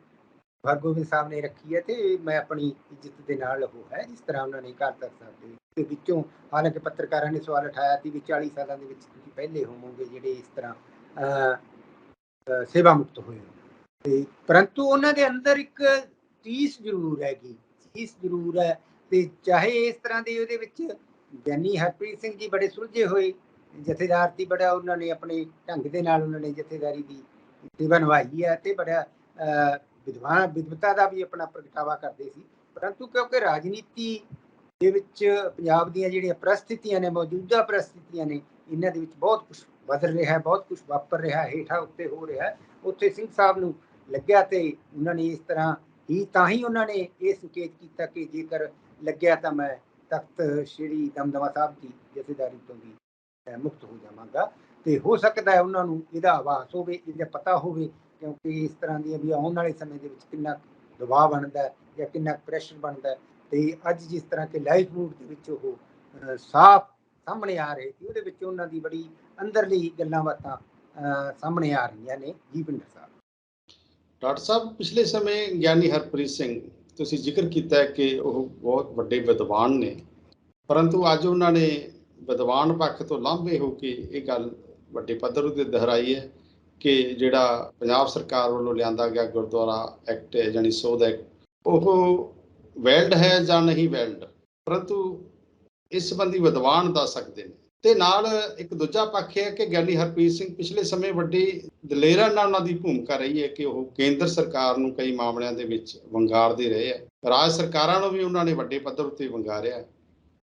ਹਰਗੋਬਿੰਦ ਸਾਹਿਬ ਨੇ ਰੱਖੀ ਹੈ ਤੇ ਮੈਂ ਆਪਣੀ ਇੱਜ਼ਤ ਦੇ ਨਾਲ ਉਹ ਹੈ, ਜਿਸ ਤਰ੍ਹਾਂ ਉਹਨਾਂ ਨੇ ਅਕਾਲ ਤਖ਼ਤ ਸਾਹਿਬ ਦੇ ਵਿੱਚੋਂ, ਹਾਲਾਂਕਿ ਪੱਤਰਕਾਰਾਂ ਨੇ ਸਵਾਲ ਉਠਾਇਆ ਸੀ ਵੀ 40 ਸਾਲਾਂ ਦੇ ਵਿੱਚ ਤੁਸੀਂ ਪਹਿਲੇ ਹੋਵੋਗੇ ਜਿਹੜੇ ਇਸ ਤਰ੍ਹਾਂ ਸੇਵਾ ਮੁਕਤ ਹੋਏ ਹੋ, ਤੇ ਪਰੰਤੂ ਉਹਨਾਂ ਦੇ ਅੰਦਰ ਇੱਕ ਚੀਜ਼ ਜ਼ਰੂਰ ਹੈਗੀ, ਚੀਜ਼ ਜ਼ਰੂਰ ਹੈ। ਤੇ ਚਾਹੇ ਇਸ ਤਰ੍ਹਾਂ ਦੇ ਉਹਦੇ ਵਿੱਚ ਗਿਆਨੀ ਹਰਪ੍ਰੀਤ ਸਿੰਘ ਜੀ ਬੜੇ ਸੁਲਝੇ ਹੋਏ ਜਥੇਦਾਰ ਸੀ, ਬੜਾ ਉਹਨਾਂ ਨੇ ਆਪਣੇ ਢੰਗ ਦੇ ਨਾਲ ਉਹਨਾਂ ਨੇ ਜਥੇਦਾਰੀ ਦੀ ਸੇਵਾ ਨਿਭਾਈ ਹੈ ਤੇ ਬੜਾ ਵਿਦਵਤਾ ਦਾ ਵੀ ਆਪਣਾ ਪ੍ਰਗਟਾਵਾ ਕਰਦੇ ਸੀ। ਪਰੰਤੂ ਕਿਉਂਕਿ ਰਾਜਨੀਤੀ ਦੇ ਵਿੱਚ ਪੰਜਾਬ ਦੀਆਂ ਜਿਹੜੀਆਂ ਪ੍ਰਸਥਿਤੀਆਂ ਨੇ, ਮੌਜੂਦਾ ਪ੍ਰਸਥਿਤੀਆਂ ਨੇ, ਇਹਨਾਂ ਦੇ ਵਿੱਚ ਬਹੁਤ ਕੁਝ ਬਦਲ ਰਿਹਾ ਹੈ, ਬਹੁਤ ਕੁਝ ਵਾਪਰ ਰਿਹਾ, ਹੇਠਾਂ ਉੱਤੇ ਹੋ ਰਿਹਾ। ਉੱਥੇ ਸਿੰਘ ਸਾਹਿਬ ਨੂੰ ਲੱਗਿਆ ਤੇ ਉਹਨਾਂ ਨੇ ਇਸ ਤਰ੍ਹਾਂ ਹੀ, ਤਾਂ ਹੀ ਉਹਨਾਂ ਨੇ ਇਹ ਸੰਕੇਤ ਕੀਤਾ ਕਿ ਜੇਕਰ ਲੱਗਿਆ ਤਾਂ ਮੈਂ ਤਖਤ ਸ੍ਰੀ ਦਮਦਮਾ ਸਾਹਿਬ ਦੀ ਜਥੇਦਾਰੀ ਤੋਂ ਵੀ ਮੁਕਤ ਹੋ ਜਾਵਾਂਗਾ। ਤੇ ਹੋ ਸਕਦਾ ਹੈ ਉਹਨਾਂ ਨੂੰ ਇਹਦਾ ਆਭਾਸ ਹੋਵੇ, ਇਹਦਾ ਪਤਾ ਹੋਵੇ, ਕਿਉਂਕਿ ਇਸ ਤਰ੍ਹਾਂ ਦੀਆਂ ਵੀ ਆਉਣ ਵਾਲੇ ਸਮੇਂ ਦੇ ਵਿੱਚ ਕਿੰਨਾ ਦਬਾਅ ਬਣਦਾ ਜਾਂ ਕਿੰਨਾ ਪ੍ਰੈਸ਼ਰ ਬਣਦਾ। ਤੇ ਅੱਜ ਜਿਸ ਤਰ੍ਹਾਂ ਕਿ ਲਾਈਵ ਮੂਡ ਦੇ ਵਿੱਚ ਉਹ ਸਾਫ਼ ਸਾਹਮਣੇ ਆ ਰਹੇ ਸੀ, ਉਹਦੇ ਵਿੱਚ ਉਹਨਾਂ ਦੀ ਬੜੀ ਅੰਦਰਲੀ ਗੱਲਾਂ ਬਾਤਾਂ ਸਾਹਮਣੇ ਆ ਰਹੀਆਂ ਨੇ। ਜੀ ਭਿੰਡਰ ਸਾਹਿਬ। ਡਾਕਟਰ ਸਾਹਿਬ, ਪਿਛਲੇ ਸਮੇਂ ਗਿਆਨੀ ਹਰਪ੍ਰੀਤ ਸਿੰਘ, ਤੁਸੀਂ ਜ਼ਿਕਰ ਕੀਤਾ ਕਿ ਉਹ ਬਹੁਤ ਵੱਡੇ ਵਿਦਵਾਨ ਨੇ, ਪਰੰਤੂ ਅੱਜ ਉਹਨਾਂ ਨੇ ਵਿਦਵਾਨ ਪੱਖ ਤੋਂ ਲਾਂਭੇ ਹੋ ਕੇ ਇਹ ਗੱਲ ਵੱਡੇ ਪੱਧਰ ਉੱਤੇ ਦੁਹਰਾਈ ਹੈ ਕਿ ਜਿਹੜਾ ਪੰਜਾਬ ਸਰਕਾਰ ਵੱਲੋਂ ਲਿਆਂਦਾ ਗਿਆ ਗੁਰਦੁਆਰਾ ਐਕਟ ਹੈ, ਜਾਣੀ ਸੋਧ ਐਕਟ, ਉਹ ਵੈਲਿਡ ਹੈ ਜਾਂ ਨਹੀਂ ਵੈਲਿਡ, ਪਰੰਤੂ ਇਸ ਸੰਬੰਧੀ ਵਿਦਵਾਨ ਦੱਸ ਸਕਦੇ ਨੇ। ਤੇ ਨਾਲ ਇੱਕ ਦੂਜਾ ਪੱਖ ਹੈ ਕਿ ਗਿਆਨੀ ਹਰਪ੍ਰੀਤ ਸਿੰਘ ਪਿਛਲੇ ਸਮੇਂ ਵੱਡੀ ਦਲੇਰਾਂ ਨਾਲ ਉਹਨਾਂ ਦੀ ਭੂਮਿਕਾ ਰਹੀ ਹੈ ਕਿ ਉਹ ਕੇਂਦਰ ਸਰਕਾਰ ਨੂੰ ਕਈ ਮਾਮਲਿਆਂ ਦੇ ਵਿੱਚ ਵੰਗਾਰਦੇ ਰਹੇ ਹੈ, ਰਾਜ ਸਰਕਾਰਾਂ ਨੂੰ ਵੀ ਉਹਨਾਂ ਨੇ ਵੱਡੇ ਪੱਧਰ ਉੱਤੇ ਵੰਗਾਰਿਆ।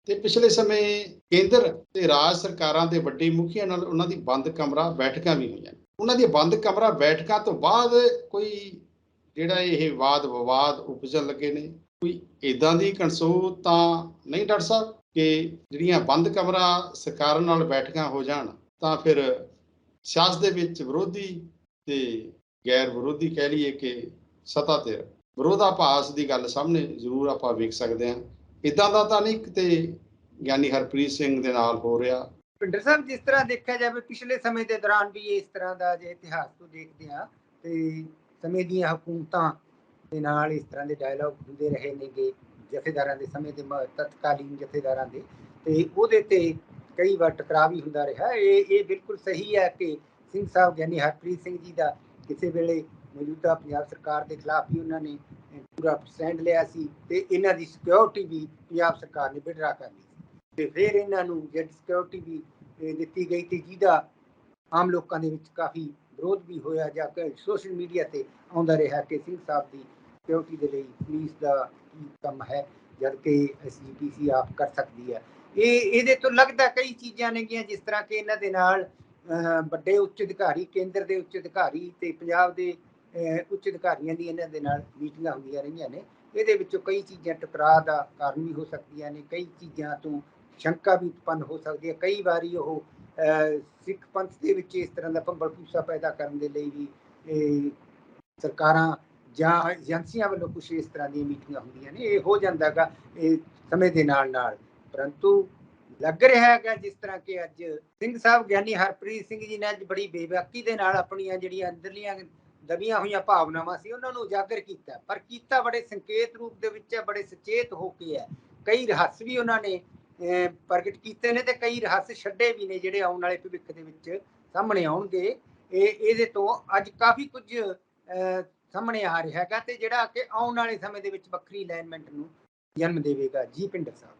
ਤੇ ਪਿਛਲੇ ਸਮੇਂ ਕੇਂਦਰ ਤੇ ਰਾਜ ਸਰਕਾਰਾਂ ਦੇ ਵੱਡੇ ਮੁਖੀਆਂ ਨਾਲ ਉਹਨਾਂ ਦੀ ਬੰਦ ਕਮਰਾ ਬੈਠਕਾਂ ਵੀ ਹੋਈਆਂ। ਉਹਨਾਂ ਦੀਆਂ ਬੰਦ ਕਮਰਾ ਬੈਠਕਾਂ ਤੋਂ ਬਾਅਦ ਕੋਈ ਜਿਹੜਾ ਇਹ ਵਾਦ ਵਿਵਾਦ ਉਪਜਣ ਲੱਗੇ ਨੇ, ਕੋਈ ਇਦਾਂ ਦੀ ਕਨਸੂਤ ਤਾਂ ਨਹੀਂ ਡਾਕਟਰ ਸਾਹਿਬ ਕਿ ਜਿਹੜੀਆਂ ਬੰਦ ਕਮਰਾ ਸਰਕਾਰਾਂ ਨਾਲ ਬੈਠਕਾਂ ਹੋ ਜਾਣ ਤਾਂ ਫਿਰ ਸਿਆਸਤ ਦੇ ਵਿੱਚ ਵਿਰੋਧੀ ਤੇ ਗੈਰ ਵਿਰੋਧੀ ਕਹਿ ਲਈਏ ਕਿ ਸੱਤਾ ਧਿਰ ਵਿਰੋਧਾਭਾਸ ਦੀ ਗੱਲ ਸਾਹਮਣੇ ਜ਼ਰੂਰ ਆਪਾਂ ਵੇਖ ਸਕਦੇ ਹਾਂ। ਇਦਾਂ ਦਾ ਤਾਂ ਨਹੀਂ ਕਿਤੇ ਗਿਆਨੀ ਹਰਪ੍ਰੀਤ ਸਿੰਘ ਦੇ ਨਾਲ ਹੋ ਰਿਹਾ। ਭਿੰਡਰ ਸਾਹਿਬ, ਜਿਸ ਤਰ੍ਹਾਂ ਦੇਖਿਆ ਜਾਵੇ ਪਿਛਲੇ ਸਮੇਂ ਦੇ ਦੌਰਾਨ ਵੀ ਇਸ ਤਰ੍ਹਾਂ ਦਾ ਜੇ ਇਤਿਹਾਸ ਤੋਂ ਦੇਖਦੇ ਹਾਂ ਤੇ ਸਮੇਂ ਦੀਆਂ ਹਕੂਮਤਾਂ ਦੇ ਨਾਲ ਇਸ ਤਰ੍ਹਾਂ ਦੇ ਡਾਇਲੌਗ ਹੁੰਦੇ ਰਹੇ ਨੇਗੇ ਜਥੇਦਾਰਾਂ ਦੇ ਸਮੇਂ ਦੇ, ਤਤਕਾਲੀਨ ਜਥੇਦਾਰਾਂ ਦੇ, ਤੇ ਉਹਦੇ ਤੇ ਕਈ ਵਾਰ ਟਕਰਾਅ ਵੀ ਹੁੰਦਾ ਰਿਹਾ। ਇਹ ਬਿਲਕੁਲ ਸਹੀ ਹੈ ਕਿ ਸਿੰਘ ਸਾਹਿਬ ਗਿਆਨੀ ਹਰਪ੍ਰੀਤ ਸਿੰਘ ਜੀ ਦਾ ਕਿਸੇ ਵੇਲੇ ਮੌਜੂਦਾ ਪੰਜਾਬ ਸਰਕਾਰ ਦੇ ਖਿਲਾਫ ਵੀ ਉਹਨਾਂ ਨੇ ਪੂਰਾ ਸਟੈਂਡ ਲਿਆ ਸੀ ਤੇ ਇਹਨਾਂ ਦੀ ਸਿਕਿਉਰਿਟੀ ਵੀ ਪੰਜਾਬ ਸਰਕਾਰ ਨੇ ਵਿਡਰਾ ਕਰ ਲਈ ਤੇ ਫਿਰ ਇਹਨਾਂ ਨੂੰ ਜਿਹੜੀ ਸਿਕਿਉਰਿਟੀ ਵੀ ਦਿੱਤੀ ਗਈ ਤੇ ਜਿਹਦਾ ਆਮ ਲੋਕਾਂ ਦੇ ਵਿੱਚ ਕਾਫੀ ਵਿਰੋਧ ਵੀ ਹੋਇਆ, ਜਾਂ ਕਿ ਸੋਸ਼ਲ ਮੀਡੀਆ ਤੇ ਆਉਂਦਾ ਰਿਹਾ ਕਿ ਸਿੰਘ ਸਾਹਿਬ ਦੀ ਸਿਕਿਉਰਿਟੀ ਦੇ ਲਈ ਪੁਲਿਸ ਦਾ ਕੀ ਕੰਮ ਹੈ, ਜਦ ਕਿ SGPC ਆਪ ਕਰ ਸਕਦੀ ਹੈ। ਇਹਦੇ ਤੋਂ ਲੱਗਦਾ ਕਈ ਚੀਜ਼ਾਂ ਨੇਗੀਆਂ, ਜਿਸ ਤਰ੍ਹਾਂ ਕਿ ਇਹਨਾਂ ਦੇ ਨਾਲ ਵੱਡੇ ਉੱਚ ਅਧਿਕਾਰੀ, ਕੇਂਦਰ ਦੇ ਉੱਚ ਅਧਿਕਾਰੀ ਤੇ ਪੰਜਾਬ ਦੇ ਉੱਚ ਅਧਿਕਾਰੀਆਂ ਦੀ ਇਹਨਾਂ ਦੇ ਨਾਲ ਮੀਟਿੰਗਾਂ ਹੁੰਦੀਆਂ ਰਹੀਆਂ ਨੇ। ਇਹਦੇ ਵਿੱਚੋਂ ਕਈ ਚੀਜ਼ਾਂ ਟਕਰਾਅ ਦਾ ਕਾਰਨ ਵੀ ਹੋ ਸਕਦੀਆਂ ਨੇ, ਕਈ ਚੀਜ਼ਾਂ ਤੋਂ ਸ਼ੰਕਾ ਵੀ ਉਤਪੰਨ ਹੋ ਸਕਦੀ ਹੈ। ਕਈ ਵਾਰੀ ਉਹ ਸਿੱਖ ਪੰਥ ਦੇ ਵਿੱਚ ਇਸ ਤਰ੍ਹਾਂ ਦਾ ਭੰਬਲ ਭੂਸਾ ਪੈਦਾ ਕਰਨ ਦੇ ਲਈ ਵੀ ਸਰਕਾਰਾਂ ਜਾਂ ਏਜੰਸੀਆਂ ਵੱਲੋਂ ਕੁਛ ਇਸ ਤਰ੍ਹਾਂ ਦੀਆਂ ਮੀਟਿੰਗਾਂ ਹੁੰਦੀਆਂ ਨੇ। ਇਹ ਹੋ ਜਾਂਦਾ ਹੈਗਾ ਇਹ ਸਮੇਂ ਦੇ ਨਾਲ, ਪਰੰਤੂ ਲੱਗ ਰਿਹਾ ਹੈਗਾ ਜਿਸ ਤਰ੍ਹਾਂ ਕਿ ਅੱਜ ਸਿੰਘ ਸਾਹਿਬ ਗਿਆਨੀ ਹਰਪ੍ਰੀਤ ਸਿੰਘ ਜੀ ਨੇ ਅੱਜ ਬੜੀ ਬੇਬਾਕੀ ਦੇ ਨਾਲ ਆਪਣੀਆਂ ਜਿਹੜੀਆਂ ਅੰਦਰਲੀਆਂ ਦਬੀਆਂ ਹੋਈਆਂ ਭਾਵਨਾਵਾਂ ਸੀ ਉਹਨਾਂ ਨੂੰ ਉਜਾਗਰ ਕੀਤਾ, ਪਰ ਕੀਤਾ ਬੜੇ ਸੰਕੇਤ ਰੂਪ ਦੇ ਵਿੱਚ ਹੈ, ਬੜੇ ਸੁਚੇਤ ਹੋ ਕੇ ਹੈ। ਕਈ ਰਹੱਸ ਵੀ ਉਹਨਾਂ ਨੇ ਪ੍ਰਗਟ ਕੀਤੇ ਨੇ ਤੇ ਕਈ ਰਹੱਸ ਛੱਡੇ ਵੀ ਨੇ ਜਿਹੜੇ ਆਉਣ ਵਾਲੇ ਭਵਿੱਖ ਦੇ ਵਿੱਚ ਸਾਹਮਣੇ ਆਉਣਗੇ। ਇਹਦੇ ਤੋਂ ਅੱਜ ਕਾਫੀ ਕੁਝ ਸਾਹਮਣੇ ਆ ਰਿਹਾ ਹੈਗਾ ਤੇ ਜਿਹੜਾ ਕਿ ਆਉਣ ਵਾਲੇ ਸਮੇਂ ਦੇ ਵਿੱਚ ਵੱਖਰੀ ਅਲਾਈਨਮੈਂਟ ਨੂੰ ਜਨਮ ਦੇਵੇਗਾ। ਜੀ ਭਿੰਡਰ ਸਾਹਿਬ।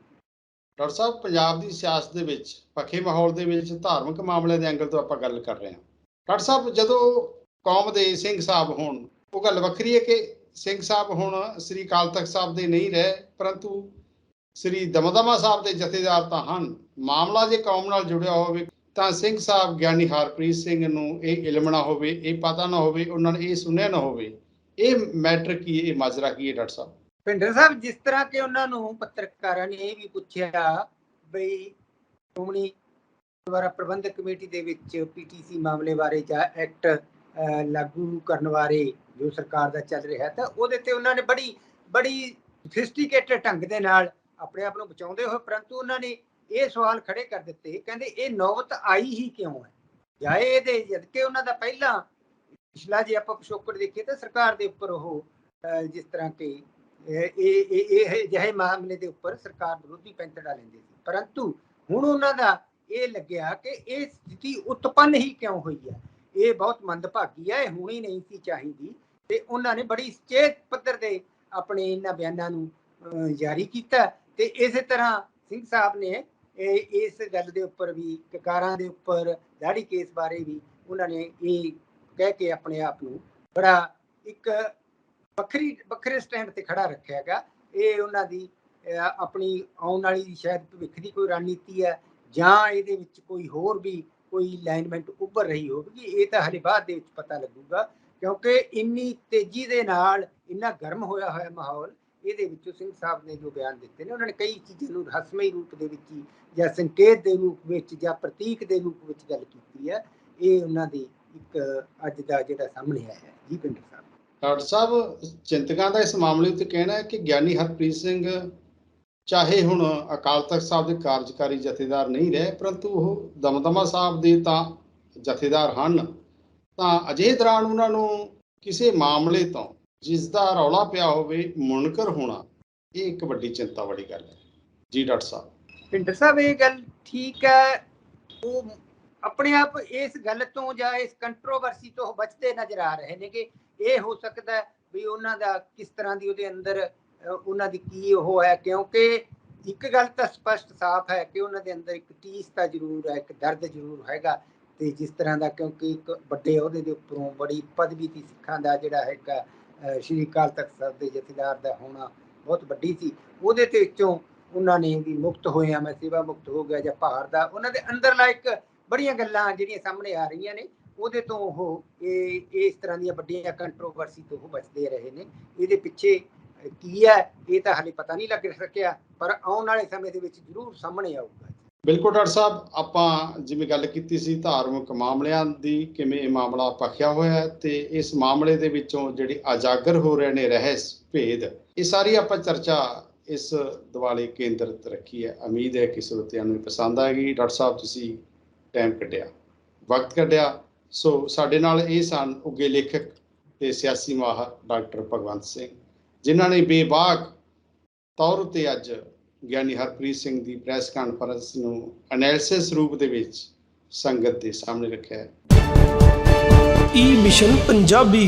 ਡਾਕਟਰ ਸਾਹਿਬ, ਪੰਜਾਬ ਦੀ ਸਿਆਸਤ ਦੇ ਵਿੱਚ ਪੱਖੇ ਮਾਹੌਲ ਦੇ ਵਿੱਚ ਧਾਰਮਿਕ ਮਾਮਲੇ ਦੇ ਐਂਗਲ ਤੋਂ ਆਪਾਂ ਗੱਲ ਕਰ ਰਹੇ ਹਾਂ। ਡਾਕਟਰ ਸਾਹਿਬ, ਜਦੋਂ ਕੌਮ ਦੇ ਸਿੰਘ ਸਾਹਿਬ ਹੋਣ, ਉਹ ਗੱਲ ਵੱਖਰੀ ਹੈ ਕਿ ਸਿੰਘ ਸਾਹਿਬ ਹੁਣ ਸ੍ਰੀ ਅਕਾਲ ਤਖ਼ਤ ਸਾਹਿਬ ਦੇ ਨਹੀਂ ਰਹੇ, ਪਰੰਤੂ ਸ੍ਰੀ ਦਮਦਮਾ ਸਾਹਿਬ ਦੇ ਜਥੇਦਾਰ ਤਾਂ ਹਨ। ਮਾਮਲਾ ਜੇ ਕੌਮ ਨਾਲ ਜੁੜਿਆ ਹੋਵੇ ਤਾਂ ਸਿੰਘ ਸਾਹਿਬ ਗਿਆਨੀ ਹਰਪ੍ਰੀਤ ਸਿੰਘ ਨੂੰ ਇਹ ਇਲਮ ਨਾ ਹੋਵੇ, ਇਹ ਪਤਾ ਨਾ ਹੋਵੇ, ਉਹਨਾਂ ਨੇ ਇਹ ਸੁਣਿਆ ਨਾ ਹੋਵੇ। ਇਹ ਮੈਟਰ ਕੀ, ਇਹ ਮਾਜਰਾ ਕੀ ਹੈ ਡਾਕਟਰ ਸਾਹਿਬ? ਭਿੰਡਰ ਸਾਹਿਬ, ਜਿਸ ਤਰ੍ਹਾਂ ਕਿ ਉਹਨਾਂ ਨੂੰ ਪੱਤਰਕਾਰਾਂ ਨੇ ਇਹ ਵੀ ਪੁੱਛਿਆ ਬਈ ਸ਼੍ਰੋਮਣੀ ਗੁਰਦੁਆਰਾ ਪ੍ਰਬੰਧਕ ਕਮੇਟੀ ਦੇ ਵਿੱਚ ਪੀਟੀਸੀ ਮਾਮਲੇ ਬਾਰੇ ਜਾਂ ਐਕਟ ਲਾਗੂ ਕਰਨ ਬਾਰੇ ਜੋ ਸਰਕਾਰ ਦਾ ਚੱਲ ਰਿਹਾ, ਤਾਂ ਉਹਦੇ ਤੇ ਉਹਨਾਂ ਨੇ ਬੜੀ ਸੋਫਿਸਟੀਕੇਟਡ ਢੰਗ ਦੇ ਨਾਲ ਆਪਣੇ ਆਪ ਨੂੰ ਬਚਾਉਂਦੇ ਹੋਏ, ਪਰੰਤੂ ਉਹਨਾਂ ਨੇ ਇਹ ਸਵਾਲ ਖੜੇ ਕਰ ਦਿੱਤੇ, ਕਹਿੰਦੇ ਇਹ ਨੌਬਤ ਆਈ ਹੀ ਕਿਉਂ ਹੈ, ਜਾਂ ਇਹਦੇ ਜਦਕਿ ਉਹਨਾਂ ਦਾ ਪਹਿਲਾਂ ਪਿਛਲਾ ਜੇ ਆਪਾਂ ਪਿਛੋਕੜ ਦੇਖੀਏ ਤਾਂ ਸਰਕਾਰ ਦੇ ਉੱਪਰ ਉਹ ਜਿਸ ਤਰ੍ਹਾਂ ਕਿ ਇਹ ਜਿਹੇ ਮਾਮਲੇ ਦੇ ਉੱਪਰ ਸਰਕਾਰ ਵਿਰੋਧੀ ਪੈਂਤੜਾ ਲੈਂਦੇ ਸੀ, ਪਰੰਤੂ ਹੁਣ ਉਹਨਾਂ ਦਾ ਇਹ ਲੱਗਿਆ ਕਿ ਇਹ ਸਥਿਤੀ ਉਤਪੰਨ ਹੀ ਕਿਉਂ ਹੋਈ ਹੈ, ਇਹ ਬਹੁਤ ਮੰਦਭਾਗੀ ਹੈ, ਇਹ ਹੋਣੀ ਨਹੀਂ ਸੀ ਚਾਹੀਦੀ। ਤੇ ਉਹਨਾਂ ਨੇ ਬੜੀ ਸੁਚੇਤ ਪੱਧਰ ਦੇ ਆਪਣੇ ਇਹਨਾਂ ਬਿਆਨਾਂ ਨੂੰ ਜਾਰੀ ਕੀਤਾ। ਤੇ ਇਸੇ ਤਰ੍ਹਾਂ ਸਿੰਘ ਸਾਹਿਬ ਨੇ ਇਸ ਗੱਲ ਦੇ ਉੱਪਰ ਵੀ, ਕਕਾਰਾਂ ਦੇ ਉੱਪਰ ਦਾੜੀ ਕੇਸ ਬਾਰੇ ਵੀ ਉਹਨਾਂ ਨੇ ਇਹ ਕਹਿ ਕੇ ਆਪਣੇ ਆਪ ਨੂੰ ਬੜਾ ਇੱਕ ਵੱਖਰੇ ਸਟੈਂਡ ਤੇ ਖੜਾ ਰੱਖਿਆ ਹੈਗਾ। ਇਹ ਉਹਨਾਂ ਦੀ ਆਪਣੀ ਆਉਣ ਵਾਲੀ ਸ਼ਾਇਦ ਭਵਿੱਖ ਦੀ ਕੋਈ ਰਣਨੀਤੀ ਹੈ, ਜਾਂ ਇਹਦੇ ਵਿੱਚ ਕੋਈ ਹੋਰ ਵੀ ਕੋਈ ਲਾਈਨਮੈਂਟ ਉੱਭਰ ਰਹੀ ਹੋਵੇਗੀ, ਇਹ ਤਾਂ ਹਲੇ ਬਾਅਦ ਦੇ ਵਿੱਚ ਪਤਾ ਲੱਗੂਗਾ, ਕਿਉਂਕਿ ਇੰਨੀ ਤੇਜ਼ੀ ਦੇ ਨਾਲ ਇੰਨਾ ਗਰਮ ਹੋਇਆ ਮਾਹੌਲ, ਇਹਦੇ ਵਿੱਚੋਂ ਸਿੰਘ ਸਾਹਿਬ ਨੇ ਜੋ ਬਿਆਨ ਦਿੱਤੇ ਨੇ, ਉਹਨਾਂ ਨੇ ਕਈ ਚੀਜ਼ਾਂ ਨੂੰ ਰਹੱਸਮਈ ਰੂਪ ਦੇ ਵਿੱਚ ਹੀ ਜਾਂ ਸੰਕੇਤ ਦੇ ਰੂਪ ਵਿੱਚ ਜਾਂ ਪ੍ਰਤੀਕ ਦੇ ਰੂਪ ਵਿੱਚ ਗੱਲ ਕੀਤੀ ਹੈ। ਇਹ ਉਹਨਾਂ ਦੀ ਇੱਕ ਅੱਜ ਦਾ ਜਿਹੜਾ ਸਾਹਮਣੇ ਆਇਆ ਹੈ। ਜੀ ਭਿੰਡਰ ਸਾਹਿਬ। ਡਾਕਟਰ ਸਾਹਿਬ, ਚਿੰਤਕਾਂ ਦਾ ਇਸ ਮਾਮਲੇ ਉੱਤੇ ਕਹਿਣਾ ਹੈ ਕਿ ਗਿਆਨੀ ਹਰਪ੍ਰੀਤ ਸਿੰਘ ਚਾਹੇ ਹੁਣ ਅਕਾਲ ਤਖਤ ਸਾਹਿਬ ਦੇ ਕਾਰਜਕਾਰੀ ਜਥੇਦਾਰ ਨਹੀਂ ਰਹੇ, ਪਰੰਤੂ ਉਹ ਦਮਦਮਾ ਸਾਹਿਬ ਦੇ ਤਾਂ ਜਥੇਦਾਰ ਹਨ, ਤਾਂ ਅਜਿਹੇ ਦੌਰਾਨ ਉਹਨਾਂ ਨੂੰ ਕਿਸੇ ਮਾਮਲੇ ਤੋਂ ਜਿਸ ਦਾ ਰੌਲਾ ਪਿਆ ਹੋਵੇ ਮੁਨਕਰ ਹੋਣਾ, ਇਹ ਇੱਕ ਵੱਡੀ ਚਿੰਤਾ ਵਾਲੀ ਗੱਲ ਹੈ। ਜੀ ਡਾਕਟਰ ਸਾਹਿਬ। ਭਿੰਡਰ ਸਾਹਿਬ, ਇਹ ਗੱਲ ਠੀਕ ਹੈ, ਉਹ ਆਪਣੇ ਆਪ ਇਸ ਗੱਲ ਤੋਂ ਜਾਂ ਇਸ ਕੰਟਰੋਵਰਸੀ ਤੋਂ ਬਚਦੇ ਨਜ਼ਰ ਆ ਰਹੇ ਨੇ ਕਿ ਇਹ ਹੋ ਸਕਦਾ ਵੀ ਉਹਨਾਂ ਦਾ ਕਿਸ ਤਰ੍ਹਾਂ ਦੀ ਉਹਦੇ ਅੰਦਰ ਉਹਨਾਂ ਦੀ ਕੀ ਉਹ ਹੈ, ਕਿਉਂਕਿ ਇੱਕ ਗੱਲ ਤਾਂ ਸਪਸ਼ਟ ਸਾਫ਼ ਹੈ ਕਿ ਉਹਨਾਂ ਦੇ ਅੰਦਰ ਇੱਕ ਟੀਸ ਤਾਂ ਜ਼ਰੂਰ ਹੈ, ਇੱਕ ਦਰਦ ਜ਼ਰੂਰ ਹੈਗਾ। ਤੇ ਜਿਸ ਤਰ੍ਹਾਂ ਦਾ, ਕਿਉਂਕਿ ਇੱਕ ਵੱਡੇ ਅਹੁਦੇ ਦੇ ਉੱਪਰੋਂ ਬੜੀ ਪਦਵੀ ਸੀ ਸਿੱਖਾਂ ਦਾ ਜਿਹੜਾ ਹੈਗਾ ਸ਼੍ਰੀ ਅਕਾਲ ਤਖਤ ਸਾਹਿਬ ਦੇ ਜਥੇਦਾਰ ਦਾ ਹੋਣਾ ਬਹੁਤ ਵੱਡੀ ਸੀ, ਉਹਦੇ ਤੇ ਵਿੱਚੋਂ ਉਹਨਾਂ ਨੇ ਵੀ ਮੁਕਤ ਹੋਇਆ, ਮੈਂ ਸੇਵਾ ਮੁਕਤ ਹੋ ਗਿਆ ਜਾਂ ਭਾਰ ਦਾ, ਉਹਨਾਂ ਦੇ ਅੰਦਰਲਾ ਇੱਕ ਬੜੀਆਂ ਗੱਲਾਂ ਜਿਹੜੀਆਂ ਸਾਹਮਣੇ ਆ ਰਹੀਆਂ ਨੇ, ਉਹਦੇ ਤੋਂ ਉਹ ਇਸ ਤਰ੍ਹਾਂ ਦੀਆਂ ਵੱਡੀਆਂ ਕੰਟਰੋਵਰਸੀ ਤੋਂ ਉਹ ਬਚਦੇ ਰਹੇ ਨੇ। ਇਹਦੇ ਪਿੱਛੇ ਕੀ ਹੈ ਇਹ ਤਾਂ ਹਾਲੇ ਪਤਾ ਨਹੀਂ ਲੱਗ ਸਕਿਆ, ਪਰ ਆਉਣ ਵਾਲੇ ਸਮੇਂ ਦੇ ਵਿੱਚ ਜ਼ਰੂਰ ਸਾਹਮਣੇ ਆਊਗਾ। ਬਿਲਕੁਲ ਡਾਕਟਰ ਸਾਹਿਬ, ਆਪਾਂ ਜਿਵੇਂ ਗੱਲ ਕੀਤੀ ਸੀ ਧਾਰਮਿਕ ਮਾਮਲਿਆਂ ਦੀ, ਕਿਵੇਂ ਇਹ ਮਾਮਲਾ ਪੱਖਿਆ ਹੋਇਆ ਹੈ ਤੇ ਇਸ ਮਾਮਲੇ ਦੇ ਵਿੱਚੋਂ ਜਿਹੜੇ ਉਜਾਗਰ ਹੋ ਰਹੇ ਨੇ ਰਹੱਸ ਭੇਦ, ਇਹ ਸਾਰੀ ਆਪਾਂ ਚਰਚਾ ਇਸ ਦੁਆਲੇ ਕੇਂਦਰਿਤ ਰੱਖੀ ਹੈ। ਉਮੀਦ ਹੈ ਕਿ ਸਰੋਤਿਆਂ ਨੂੰ ਪਸੰਦ ਆਏਗੀ। ਡਾਕਟਰ ਸਾਹਿਬ, ਤੁਸੀਂ ਟਾਈਮ ਕੱਢਿਆ, ਵਕਤ ਕੱਢਿਆ। ਸੋ ਸਾਡੇ ਨਾਲ ਇਹ ਸਨ ਉੱਘੇ ਲੇਖਕ ਤੇ ਸਿਆਸੀ ਮਾਹਰ ਡਾਕਟਰ ਭਗਵੰਤ ਸਿੰਘ, ਜਿਨ੍ਹਾਂ ਨੇ ਬੇਬਾਕ ਤੌਰ ਉੱਤੇ ਅੱਜ ਗਿਆਨੀ ਹਰਪ੍ਰੀਤ ਸਿੰਘ ਦੀ ਪ੍ਰੈਸ ਕਾਨਫਰੰਸ ਨੂੰ ਐਨਾਲਿਸਿਸ ਰੂਪ ਦੇ ਵਿੱਚ ਸੰਗਤ ਦੇ ਸਾਹਮਣੇ ਰੱਖਿਆ ਹੈ। ਈ ਮਿਸ਼ਨ ਪੰਜਾਬੀ।